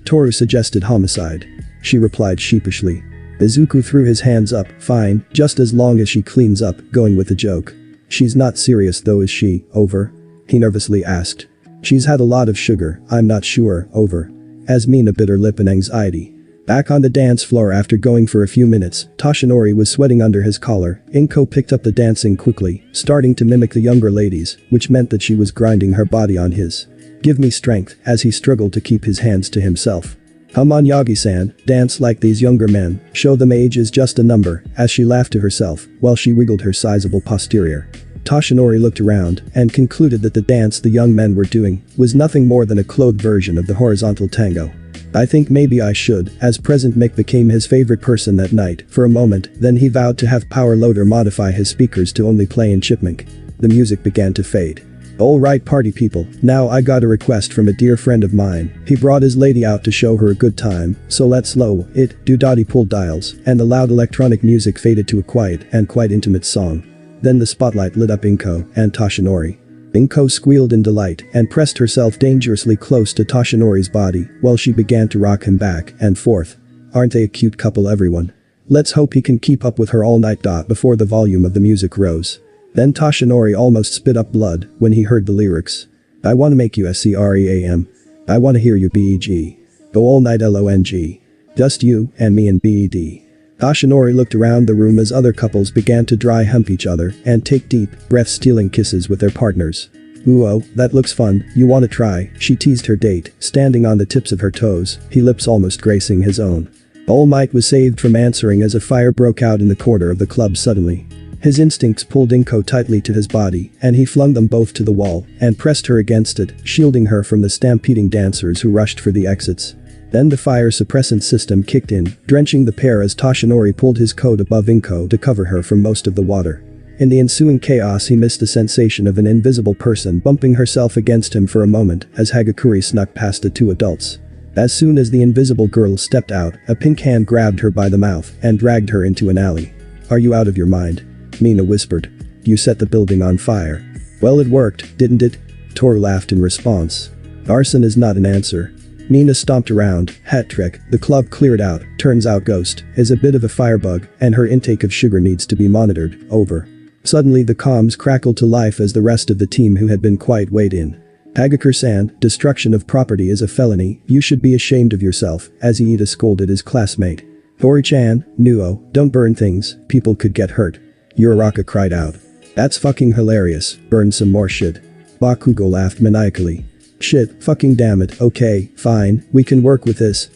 Toru suggested homicide. She replied sheepishly. Izuku threw his hands up, fine, just as long as she cleans up, going with the joke. She's not serious though, is she, over? He nervously asked. She's had a lot of sugar, I'm not sure, over. As Mina bit her lip in anxiety. Back on the dance floor after going for a few minutes, Toshinori was sweating under his collar. Inko picked up the dancing quickly, starting to mimic the younger ladies, which meant that she was grinding her body on his. Give me strength, as he struggled to keep his hands to himself. Come on Yagi-san, dance like these younger men, show them age is just a number, as she laughed to herself, while she wiggled her sizable posterior. Toshinori looked around and concluded that the dance the young men were doing was nothing more than a clothed version of the horizontal tango. I think maybe I should, as Present Mick became his favorite person that night for a moment, then he vowed to have Power Loader modify his speakers to only play in Chipmunk. The music began to fade. Alright party people, now I got a request from a dear friend of mine, he brought his lady out to show her a good time, so let's slow it, Dudati pulled dials, and the loud electronic music faded to a quiet and quite intimate song. Then the spotlight lit up Inko and Toshinori. Inko squealed in delight and pressed herself dangerously close to Toshinori's body while she began to rock him back and forth. Aren't they a cute couple everyone? Let's hope he can keep up with her all night. Before the volume of the music rose. Then Toshinori almost spit up blood when he heard the lyrics. I wanna make you SCREAM. I wanna hear you BEG. Go all night LONG. Just you and me and BED. Toshinori looked around the room as other couples began to dry hump each other and take deep, breath-stealing kisses with their partners. Ooh oh, that looks fun, you wanna try, she teased her date, standing on the tips of her toes, his lips almost gracing his own. All Might was saved from answering as a fire broke out in the corner of the club suddenly. His instincts pulled Inko tightly to his body and he flung them both to the wall and pressed her against it, shielding her from the stampeding dancers who rushed for the exits. Then the fire suppressant system kicked in, drenching the pair as Toshinori pulled his coat above Inko to cover her from most of the water. In the ensuing chaos he missed the sensation of an invisible person bumping herself against him for a moment as Hagakure snuck past the two adults. As soon as the invisible girl stepped out, a pink hand grabbed her by the mouth and dragged her into an alley. Are you out of your mind? Mina whispered. You set the building on fire. Well, it worked, didn't it? Toru laughed in response. Arson is not an answer. Mina stomped around, hat trick, the club cleared out, turns out Ghost is a bit of a firebug and her intake of sugar needs to be monitored, over. Suddenly the comms crackled to life as the rest of the team who had been quiet weighed in. Hagakure-san, destruction of property is a felony, you should be ashamed of yourself, as Iida scolded his classmate. Tori-chan, Nuo, don't burn things, people could get hurt. Uraraka cried out. That's fucking hilarious, burn some more shit. Bakugo laughed maniacally. Shit, fucking damn it, okay, fine, we can work with this,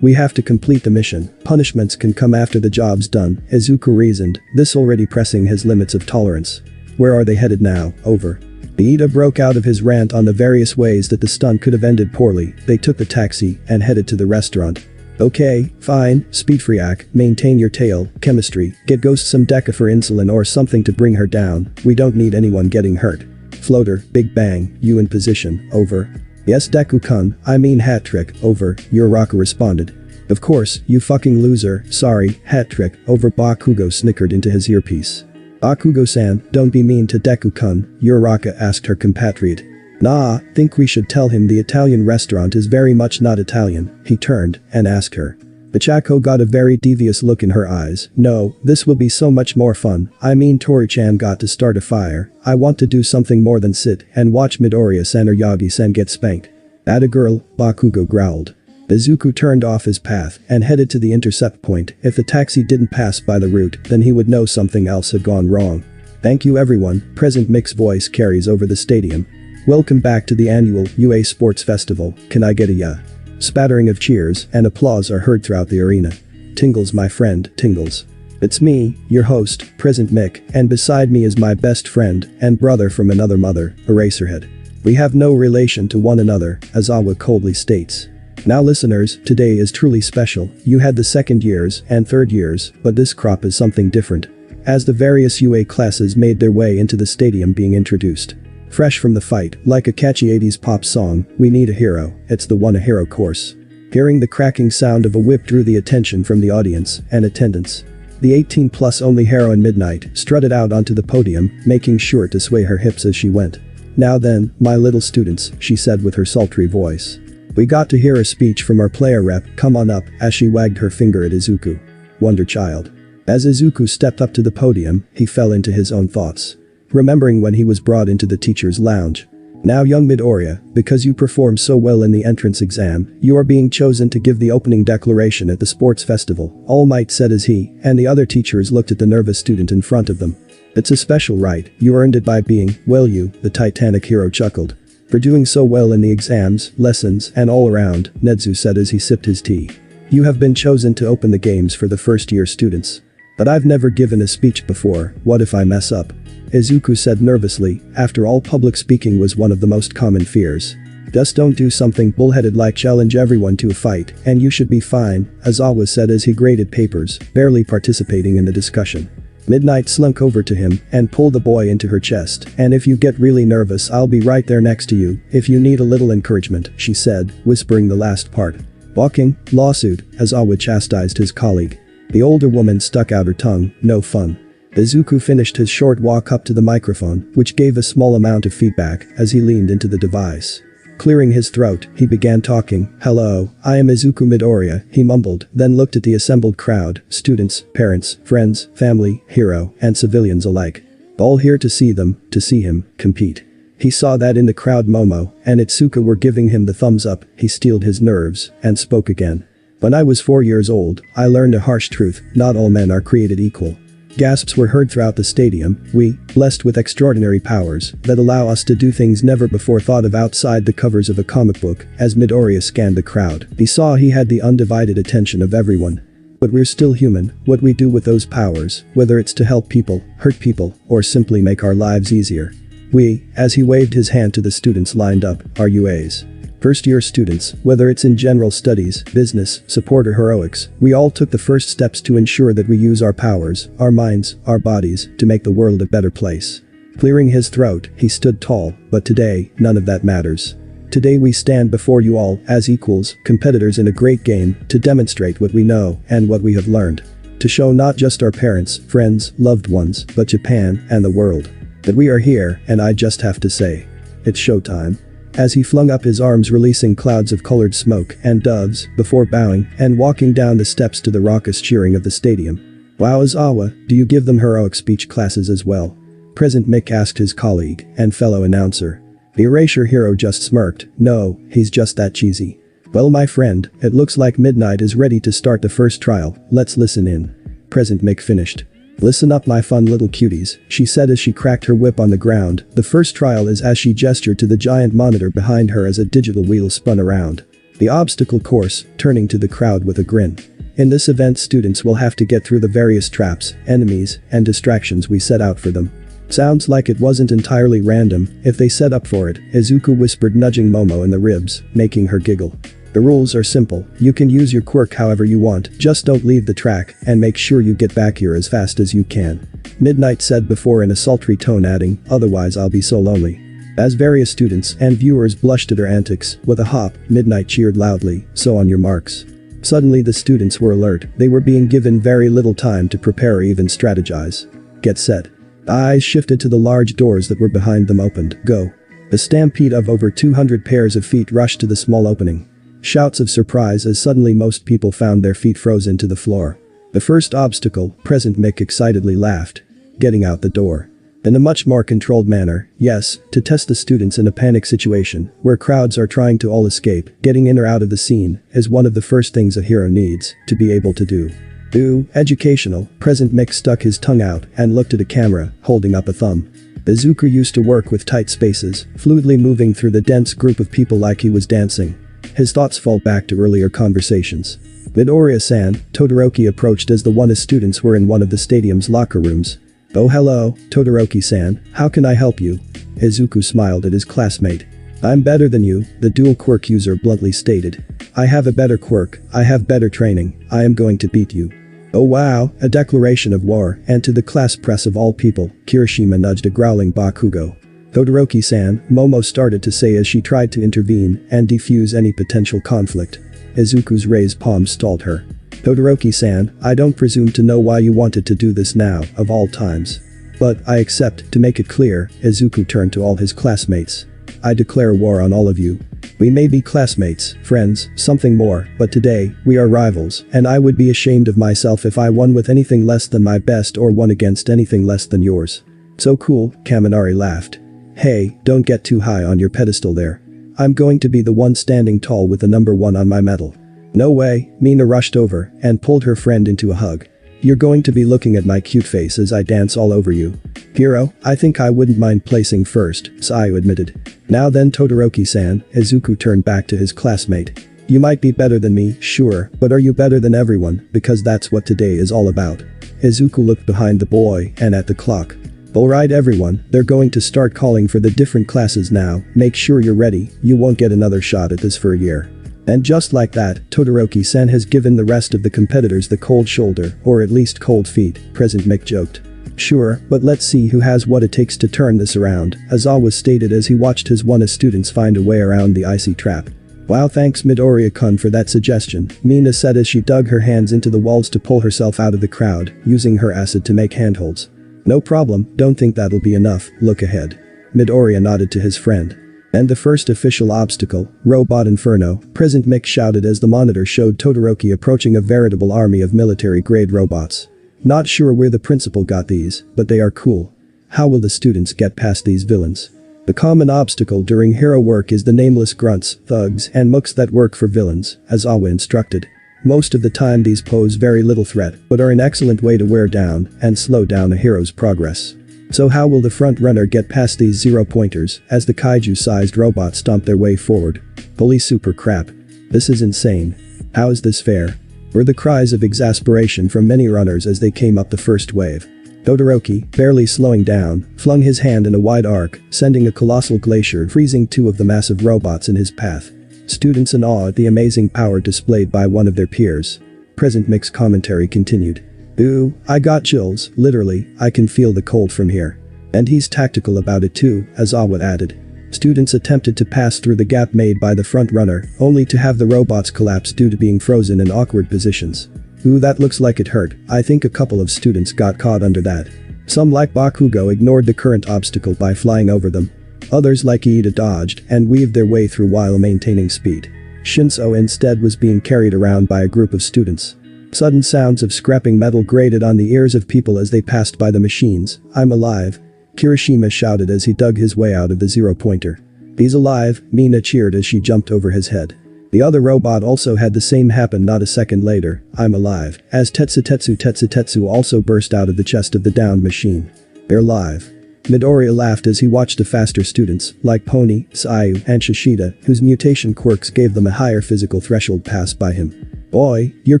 we have to complete the mission, punishments can come after the job's done, Izuku reasoned, this already pressing his limits of tolerance. Where are they headed now, over? Iida broke out of his rant on the various ways that the stunt could have ended poorly, they took the taxi and headed to the restaurant. Okay, fine, Speedfreak, maintain your tail, chemistry, get Ghost some Deca for insulin or something to bring her down, we don't need anyone getting hurt. Floater, Big Bang, you in position, over. Yes Deku-kun, I mean hat trick, over, Uraraka responded. Of course, you fucking loser, sorry, hat trick, over Bakugo snickered into his earpiece. Bakugo-san, don't be mean to Deku-kun, Uraraka asked her compatriot. Nah, think we should tell him the Italian restaurant is very much not Italian. He turned and asked her. Bichako got a very devious look in her eyes. No, this will be so much more fun. I mean Tori-chan got to start a fire. I want to do something more than sit and watch Midoriya-san or Yagi-san get spanked. That a girl, Bakugo growled. Izuku turned off his path and headed to the intercept point. If the taxi didn't pass by the route, then he would know something else had gone wrong. Thank you everyone, Present Mick's voice carries over the stadium. Welcome back to the annual UA Sports Festival. Can I get a yeah? Spattering of cheers and applause are heard throughout the arena. Tingles my friend, Tingles. It's me, your host, Present Mick, and beside me is my best friend and brother from another mother, Eraserhead. We have no relation to one another, Aizawa coldly states. Now listeners, today is truly special. You had the second years and third years, but this crop is something different. As the various UA classes made their way into the stadium being introduced. Fresh from the fight, like a catchy 80s pop song, we need a hero, it's the One a Hero course. Hearing the cracking sound of a whip drew the attention from the audience and attendants. The 18+ only heroine Midnight strutted out onto the podium, making sure to sway her hips as she went. Now then, my little students, she said with her sultry voice. We got to hear a speech from our player rep, come on up, as she wagged her finger at Izuku. Wonder Child. As Izuku stepped up to the podium, he fell into his own thoughts. Remembering when he was brought into the teacher's lounge. Now young Midoriya, because you performed so well in the entrance exam, you are being chosen to give the opening declaration at the sports festival, All Might said as he and the other teachers looked at the nervous student in front of them. It's a special right, you earned it by being, well you, the Titanic hero chuckled. For doing so well in the exams, lessons, and all around, Nedzu said as he sipped his tea. You have been chosen to open the games for the first year students. But I've never given a speech before, what if I mess up? Izuku said nervously, after all public speaking was one of the most common fears. Just don't do something bullheaded like challenge everyone to a fight, and you should be fine, Aizawa said as he graded papers, barely participating in the discussion. Midnight slunk over to him and pulled the boy into her chest, and if you get really nervous I'll be right there next to you, if you need a little encouragement, she said, whispering the last part. Walking, lawsuit, Aizawa chastised his colleague. The older woman stuck out her tongue, no fun. Izuku finished his short walk up to the microphone, which gave a small amount of feedback as he leaned into the device. Clearing his throat, he began talking. Hello, I am Izuku Midoriya, he mumbled, then looked at the assembled crowd, students, parents, friends, family, hero, and civilians alike. All here to see them, to see him, compete. He saw that in the crowd Momo and Itsuka were giving him the thumbs up, he steeled his nerves, and spoke again. When I was 4 years old, I learned a harsh truth, not all men are created equal. Gasps were heard throughout the stadium, we, blessed with extraordinary powers that allow us to do things never before thought of outside the covers of a comic book, as Midoriya scanned the crowd, he saw he had the undivided attention of everyone. But we're still human, what we do with those powers, whether it's to help people, hurt people, or simply make our lives easier. We, as he waved his hand to the students lined up, are UAs. First-year students, whether it's in general studies, business, support or heroics, we all took the first steps to ensure that we use our powers, our minds, our bodies, to make the world a better place. Clearing his throat, he stood tall, but today, none of that matters. Today we stand before you all, as equals, competitors in a great game, to demonstrate what we know and what we have learned. To show not just our parents, friends, loved ones, but Japan and the world. That we are here, and I just have to say, it's showtime. As he flung up his arms releasing clouds of colored smoke and doves, before bowing and walking down the steps to the raucous cheering of the stadium. Wow Aizawa, do you give them heroic speech classes as well? Present Mick asked his colleague and fellow announcer. The erasure hero just smirked, no, he's just that cheesy. Well my friend, it looks like Midnight is ready to start the first trial, let's listen in. Present Mick finished. Listen up my fun little cuties, she said as she cracked her whip on the ground. The first trial is as she gestured to the giant monitor behind her as a digital wheel spun around. The obstacle course, turning to the crowd with a grin. In this event students will have to get through the various traps, enemies, and distractions we set out for them. Sounds like it wasn't entirely random if they set up for it, Izuku whispered nudging Momo in the ribs, making her giggle. The rules are simple, you can use your quirk however you want, just don't leave the track and make sure you get back here as fast as you can. Midnight said before in a sultry tone adding, otherwise I'll be so lonely. As various students and viewers blushed at her antics, with a hop, Midnight cheered loudly, so on your marks. Suddenly the students were alert, they were being given very little time to prepare or even strategize. Get set. Eyes shifted to the large doors that were behind them opened, go. A stampede of over 200 pairs of feet rushed to the small opening. Shouts of surprise as suddenly most people found their feet frozen to the floor. The first obstacle, Present Mick excitedly laughed. Getting out the door. In a much more controlled manner, yes, to test the students in a panic situation, where crowds are trying to all escape, getting in or out of the scene, is one of the first things a hero needs to be able to do. Ooh, educational, Present Mick stuck his tongue out and looked at a camera, holding up a thumb. Izuku used to work with tight spaces, fluidly moving through the dense group of people like he was dancing. His thoughts fall back to earlier conversations. Midoriya-san, Todoroki approached as the one students were in one of the stadium's locker rooms. Oh hello, Todoroki-san, how can I help you? Izuku smiled at his classmate. I'm better than you, the dual quirk user bluntly stated. I have a better quirk, I have better training, I am going to beat you. Oh wow, a declaration of war, and to the class press of all people, Kirishima nudged a growling Bakugo. Todoroki-san, Momo started to say as she tried to intervene and defuse any potential conflict. Izuku's raised palm stalled her. Todoroki-san, I don't presume to know why you wanted to do this now, of all times. But I accept, to make it clear, Izuku turned to all his classmates. I declare war on all of you. We may be classmates, friends, something more, but today, we are rivals, and I would be ashamed of myself if I won with anything less than my best or won against anything less than yours. So cool, Kaminari laughed. Hey, don't get too high on your pedestal there. I'm going to be the one standing tall with the number 1 on my medal. No way, Mina rushed over and pulled her friend into a hug. You're going to be looking at my cute face as I dance all over you. Hero, I think I wouldn't mind placing first, Sayu admitted. Now then Todoroki-san, Izuku turned back to his classmate. You might be better than me, sure, but are you better than everyone, because that's what today is all about. Izuku looked behind the boy and at the clock. Alright everyone, they're going to start calling for the different classes now, make sure you're ready, you won't get another shot at this for a year. And just like that, Todoroki-san has given the rest of the competitors the cold shoulder, or at least cold feet, Present Mick joked. Sure, but let's see who has what it takes to turn this around, Aizawa stated as he watched his one students find a way around the icy trap. Wow, thanks Midoriya-kun for that suggestion, Mina said as she dug her hands into the walls to pull herself out of the crowd, using her acid to make handholds. No problem, don't think that'll be enough, look ahead. Midoriya nodded to his friend. And the first official obstacle, Robot Inferno, Present Mick shouted as the monitor showed Todoroki approaching a veritable army of military-grade robots. Not sure where the principal got these, but they are cool. How will the students get past these villains? The common obstacle during hero work is the nameless grunts, thugs, and mooks that work for villains, as Aizawa instructed. Most of the time these pose very little threat, but are an excellent way to wear down and slow down a hero's progress. So how will the front runner get past these zero-pointers as the kaiju-sized robots stomp their way forward? Holy super crap. This is insane. How is this fair? Were the cries of exasperation from many runners as they came up the first wave. Todoroki, barely slowing down, flung his hand in a wide arc, sending a colossal glacier freezing 2 of the massive robots in his path. Students in awe at the amazing power displayed by one of their peers. Present Mick's commentary continued. Ooh, I got chills, literally, I can feel the cold from here. And he's tactical about it too, Aizawa added. Students attempted to pass through the gap made by the front runner, only to have the robots collapse due to being frozen in awkward positions. Ooh, that looks like it hurt, I think a couple of students got caught under that. Some like Bakugo ignored the current obstacle by flying over them. Others like Iida dodged and weaved their way through while maintaining speed. Shinso instead was being carried around by a group of students. Sudden sounds of scrapping metal grated on the ears of people as they passed by the machines. I'm alive. Kirishima shouted as he dug his way out of the zero-pointer. He's alive, Mina cheered as she jumped over his head. The other robot also had the same happen not a second later, I'm alive, as Tetsu also burst out of the chest of the downed machine. They're live. Midoriya laughed as he watched the faster students, like Pony, Sayu, and Shishida, whose mutation quirks gave them a higher physical threshold pass by him. Boy, you're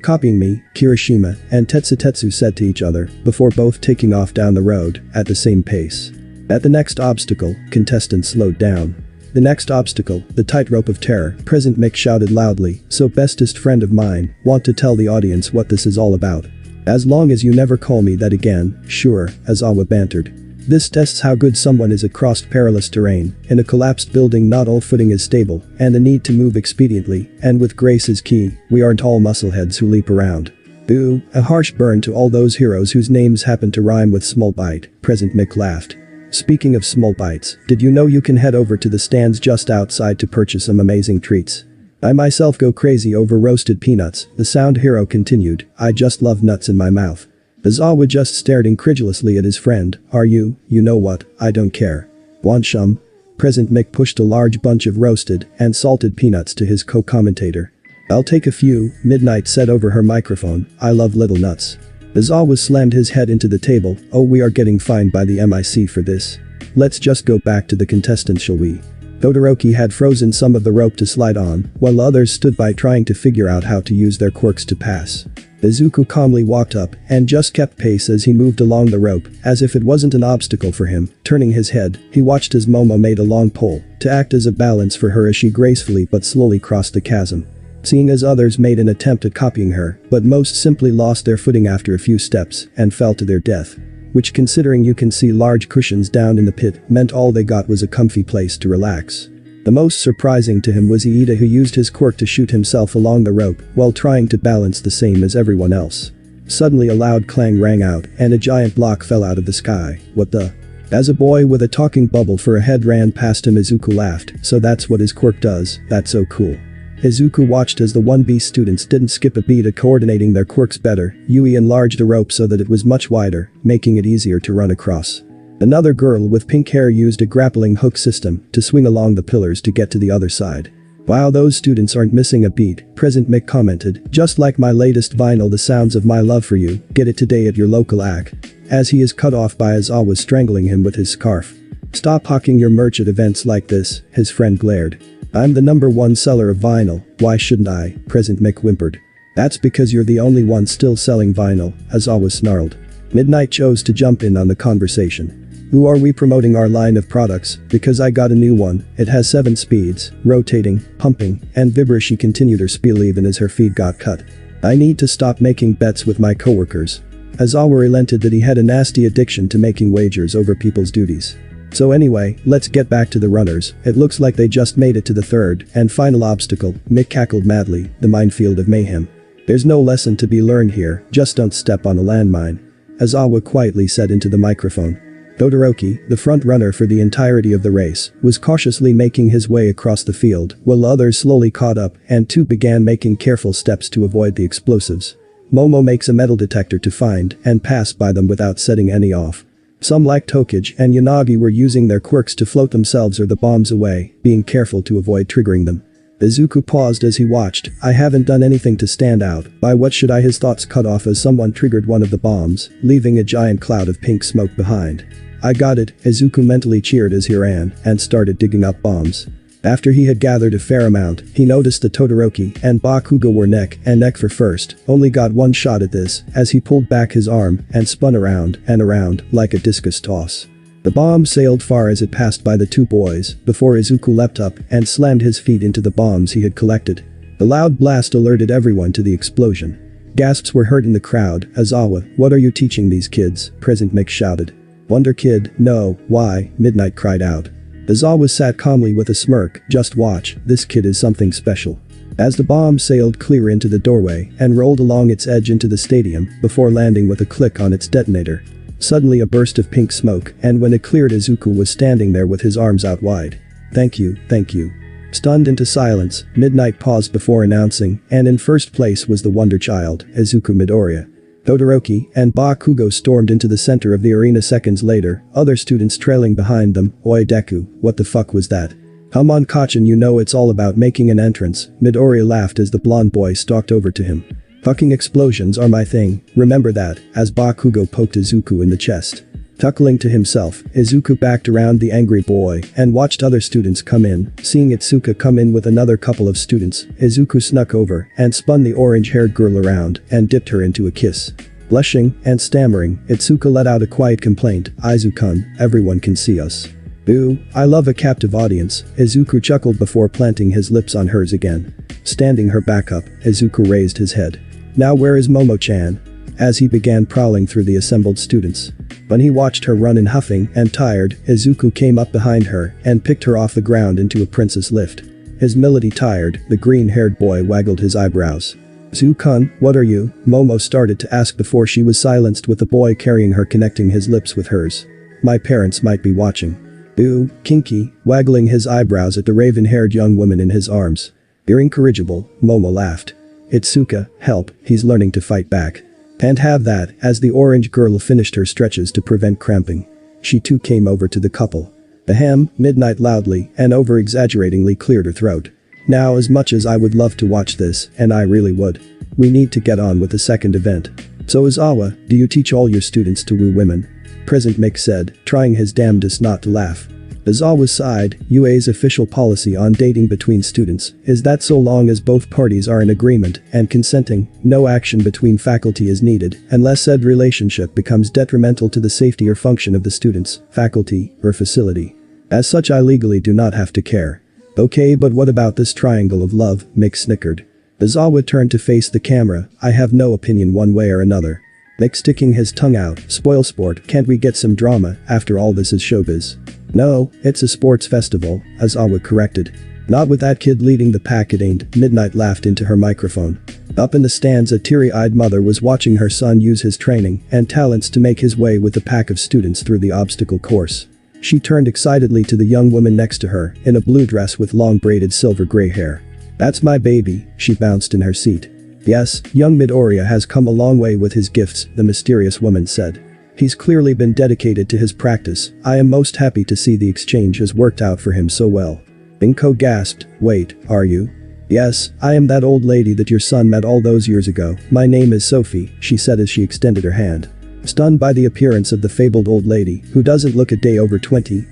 copying me, Kirishima and Tetsu said to each other, before both taking off down the road, at the same pace. At the next obstacle, contestants slowed down. The next obstacle, the tightrope of terror, Present Mick shouted loudly, so bestest friend of mine, want to tell the audience what this is all about. As long as you never call me that again, sure, Aizawa bantered. This tests how good someone is across perilous terrain. In a collapsed building not all footing is stable, and the need to move expediently, and with grace is key, we aren't all muscleheads who leap around. Ooh, a harsh burn to all those heroes whose names happen to rhyme with small bite, Present Mick laughed. Speaking of small bites, did you know you can head over to the stands just outside to purchase some amazing treats? I myself go crazy over roasted peanuts, the sound hero continued, I just love nuts in my mouth. Aizawa just stared incredulously at his friend, you know what, I don't care. Want some? Present Mick pushed a large bunch of roasted and salted peanuts to his co-commentator. I'll take a few, Midnight said over her microphone, I love little nuts. Aizawa slammed his head into the table, oh we are getting fined by the MIC for this. Let's just go back to the contestants shall we? Todoroki had frozen some of the rope to slide on, while others stood by trying to figure out how to use their quirks to pass. Izuku calmly walked up and just kept pace as he moved along the rope, as if it wasn't an obstacle for him. Turning his head, he watched as Momo made a long pole to act as a balance for her as she gracefully but slowly crossed the chasm. Seeing as others made an attempt at copying her, but most simply lost their footing after a few steps and fell to their death. Which, considering you can see large cushions down in the pit, meant all they got was a comfy place to relax. The most surprising to him was Iida, who used his quirk to shoot himself along the rope while trying to balance the same as everyone else. Suddenly a loud clang rang out and a giant block fell out of the sky. What the? As a boy with a talking bubble for a head ran past him, Izuku laughed. So that's what his quirk does, that's so cool. Izuku watched as the 1B students didn't skip a beat at coordinating their quirks better. Yui enlarged the rope so that it was much wider, making it easier to run across. Another girl with pink hair used a grappling hook system to swing along the pillars to get to the other side. Wow, those students aren't missing a beat, Present Mick commented, just like my latest vinyl, The Sounds of My Love for You, get it today at your local AC. As he is cut off by Aizawa strangling him with his scarf. Stop hawking your merch at events like this, his friend glared. I'm the #1 seller of vinyl, why shouldn't I? Present Mick whimpered. That's because you're the only one still selling vinyl, Aizawa snarled. Midnight chose to jump in on the conversation. Who are we promoting our line of products? Because I got a new one, it has 7 speeds, rotating, pumping, and vibra. She continued her spiel even as her feed got cut. I need to stop making bets with my coworkers. Aizawa relented that he had a nasty addiction to making wagers over people's duties. So anyway, let's get back to the runners, it looks like they just made it to the third and final obstacle, Mick cackled madly, the minefield of mayhem. There's no lesson to be learned here, just don't step on a landmine. Aizawa quietly said into the microphone. Todoroki, the front runner for the entirety of the race, was cautiously making his way across the field, while others slowly caught up and too began making careful steps to avoid the explosives. Momo makes a metal detector to find and pass by them without setting any off. Some like Tokage and Yanagi were using their quirks to float themselves or the bombs away, being careful to avoid triggering them. Izuku paused as he watched. I haven't done anything to stand out, by what should I? His thoughts cut off as someone triggered one of the bombs, leaving a giant cloud of pink smoke behind. I got it, Izuku mentally cheered as he ran and started digging up bombs. After he had gathered a fair amount, he noticed that Todoroki and Bakugo were neck and neck for first, only got one shot at this as he pulled back his arm and spun around and around like a discus toss. The bomb sailed far as it passed by the two boys before Izuku leapt up and slammed his feet into the bombs he had collected. The loud blast alerted everyone to the explosion. Gasps were heard in the crowd. Aizawa, what are you teaching these kids? Present Mick shouted. Wonder Kid, no, why? Midnight cried out. Aizawa sat calmly with a smirk, just watch, this kid is something special. As the bomb sailed clear into the doorway and rolled along its edge into the stadium before landing with a click on its detonator. Suddenly a burst of pink smoke, and when it cleared, Izuku was standing there with his arms out wide. Thank you, thank you. Stunned into silence, Midnight paused before announcing, and in first place was the Wonder Child, Izuku Midoriya. Todoroki and Bakugo stormed into the center of the arena seconds later, other students trailing behind them. Oi Deku, what the fuck was that? Come on Kachin, you know it's all about making an entrance, Midoriya laughed as the blonde boy stalked over to him. Fucking explosions are my thing, remember that, as Bakugo poked Izuku in the chest. Chuckling to himself, Izuku backed around the angry boy and watched other students come in. Seeing Itsuka come in with another couple of students, Izuku snuck over and spun the orange-haired girl around and dipped her into a kiss. Blushing and stammering, Itsuka let out a quiet complaint, Izuku-kun, everyone can see us. Boo, I love a captive audience, Izuku chuckled before planting his lips on hers again. Standing her back up, Izuku raised his head. Now where is Momo-chan? As he began prowling through the assembled students. When he watched her run in huffing and tired, Izuku came up behind her and picked her off the ground into a princess lift. His milady tired, the green-haired boy waggled his eyebrows. Izuku-kun, what are you? Momo started to ask before she was silenced with the boy carrying her connecting his lips with hers. my parents might be watching. Ooh, kinky, waggling his eyebrows at the raven-haired young woman in his arms. You're incorrigible, Momo laughed. Itsuka, help, he's learning to fight back. Can't have that, as the orange girl finished her stretches to prevent cramping. She too came over to the couple. Ahem, Midnight loudly and over-exaggeratingly cleared her throat. Now as much as I would love to watch this, and I really would. We need to get on with the second event. So Izawa, do you teach all your students to woo women? Present Mick said, trying his damnedest not to laugh. Izawa sighed, UA's official policy on dating between students is that so long as both parties are in agreement and consenting, no action between faculty is needed unless said relationship becomes detrimental to the safety or function of the students, faculty, or facility. As such I legally do not have to care. Okay, but what about this triangle of love, Mick snickered. Izawa turned to face the camera, I have no opinion one way or another. Mick sticking his tongue out, spoil sport, can't we get some drama, after all this is showbiz. No, it's a sports festival, Izawa corrected. Not with that kid leading the pack it ain't, Midnight laughed into her microphone. Up in the stands a teary-eyed mother was watching her son use his training and talents to make his way with the pack of students through the obstacle course. She turned excitedly to the young woman next to her, in a blue dress with long braided silver-gray hair. That's my baby, she bounced in her seat. Yes, young Midoriya has come a long way with his gifts, the mysterious woman said. He's clearly been dedicated to his practice, I am most happy to see the exchange has worked out for him so well. Inko gasped, wait, are you? Yes, I am that old lady that your son met all those years ago, my name is Sophie, she said as she extended her hand. Stunned by the appearance of the fabled old lady, who doesn't look a day over 20,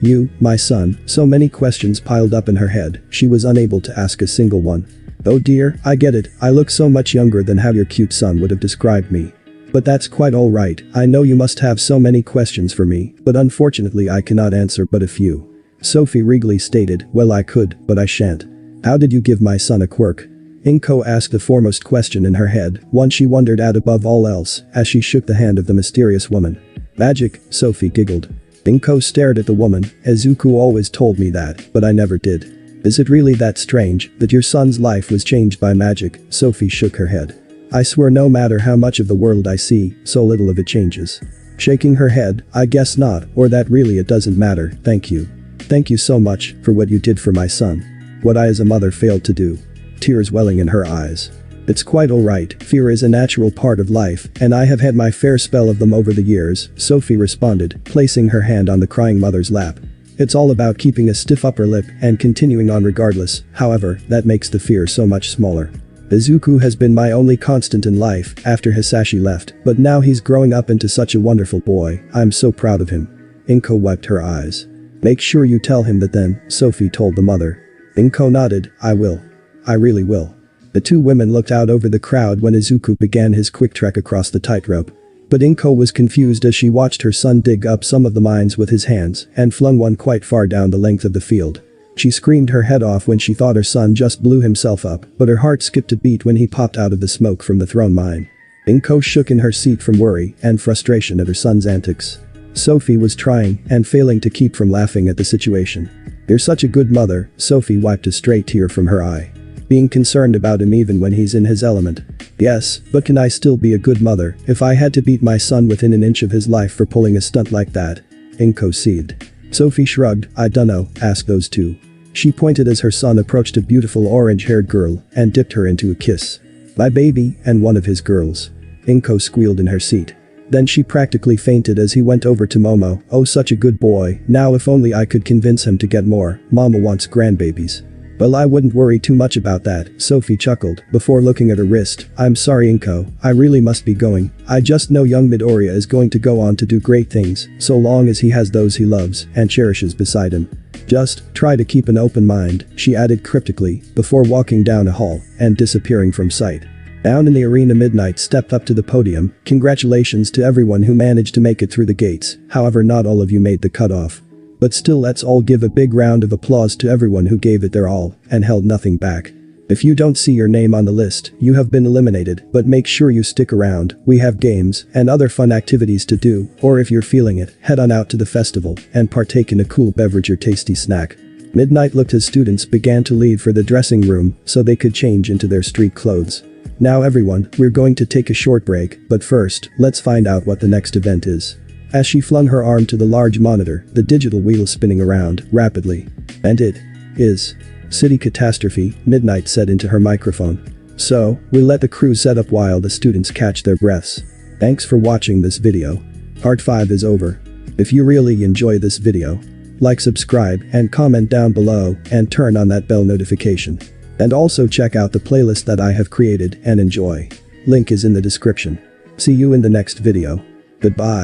you, my son, so many questions piled up in her head, she was unable to ask a single one. Oh dear, I get it, I look so much younger than how your cute son would have described me. But that's quite alright, I know you must have so many questions for me, but unfortunately I cannot answer but a few. Sophie regally stated, well I could, but I shan't. How did you give my son a quirk? Inko asked the foremost question in her head, one she wondered at above all else, as she shook the hand of the mysterious woman. Magic, Sophie giggled. Inko stared at the woman, Izuku always told me that, but I never did. Is it really that strange, that your son's life was changed by magic? Sophie shook her head. I swear no matter how much of the world I see, so little of it changes. Shaking her head, I guess not, or that really it doesn't matter, thank you. Thank you so much, for what you did for my son. What I as a mother failed to do. Tears welling in her eyes. It's quite alright, fear is a natural part of life, and I have had my fair spell of them over the years, Sophie responded, placing her hand on the crying mother's lap. It's all about keeping a stiff upper lip and continuing on regardless, however, that makes the fear so much smaller. Izuku has been my only constant in life after Hisashi left, but now he's growing up into such a wonderful boy, I'm so proud of him. Inko wiped her eyes. Make sure you tell him that then, Sophie told the mother. Inko nodded, I will. I really will. The two women looked out over the crowd when Izuku began his quick trek across the tightrope. But Inko was confused as she watched her son dig up some of the mines with his hands and flung one quite far down the length of the field. She screamed her head off when she thought her son just blew himself up, but her heart skipped a beat when he popped out of the smoke from the thrown mine. Inko shook in her seat from worry and frustration at her son's antics. Sophie was trying and failing to keep from laughing at the situation. You're such a good mother, Sophie wiped a stray tear from her eye. Being concerned about him even when he's in his element. Yes, but can I still be a good mother if I had to beat my son within an inch of his life for pulling a stunt like that? Inko seethed. Sophie shrugged, I dunno, ask those two. She pointed as her son approached a beautiful orange-haired girl and dipped her into a kiss. My baby, and one of his girls. Inko squealed in her seat. Then she practically fainted as he went over to Momo, oh such a good boy, now if only I could convince him to get more, Mama wants grandbabies. Well I wouldn't worry too much about that, Sophie chuckled, before looking at her wrist, I'm sorry Inko, I really must be going, I just know young Midoriya is going to go on to do great things, so long as he has those he loves and cherishes beside him. Just, try to keep an open mind, she added cryptically, before walking down a hall and disappearing from sight. Down in the arena Midnight stepped up to the podium, congratulations to everyone who managed to make it through the gates, however not all of you made the cutoff. But still let's all give a big round of applause to everyone who gave it their all and held nothing back. If you don't see your name on the list, you have been eliminated, but make sure you stick around, we have games and other fun activities to do, or if you're feeling it, head on out to the festival and partake in a cool beverage or tasty snack. Midnight looked as students began to leave for the dressing room so they could change into their street clothes. Now everyone, we're going to take a short break, but first, let's find out what the next event is. As she flung her arm to the large monitor, the digital wheel spinning around rapidly. And it is city catastrophe, Midnight said into her microphone. So, we let the crew set up while the students catch their breaths. Thanks for watching this video. Part 5 is over. If you really enjoy this video, like, subscribe, and comment down below, and turn on that bell notification. And also check out the playlist that I have created and enjoy. Link is in the description. See you in the next video. Goodbye.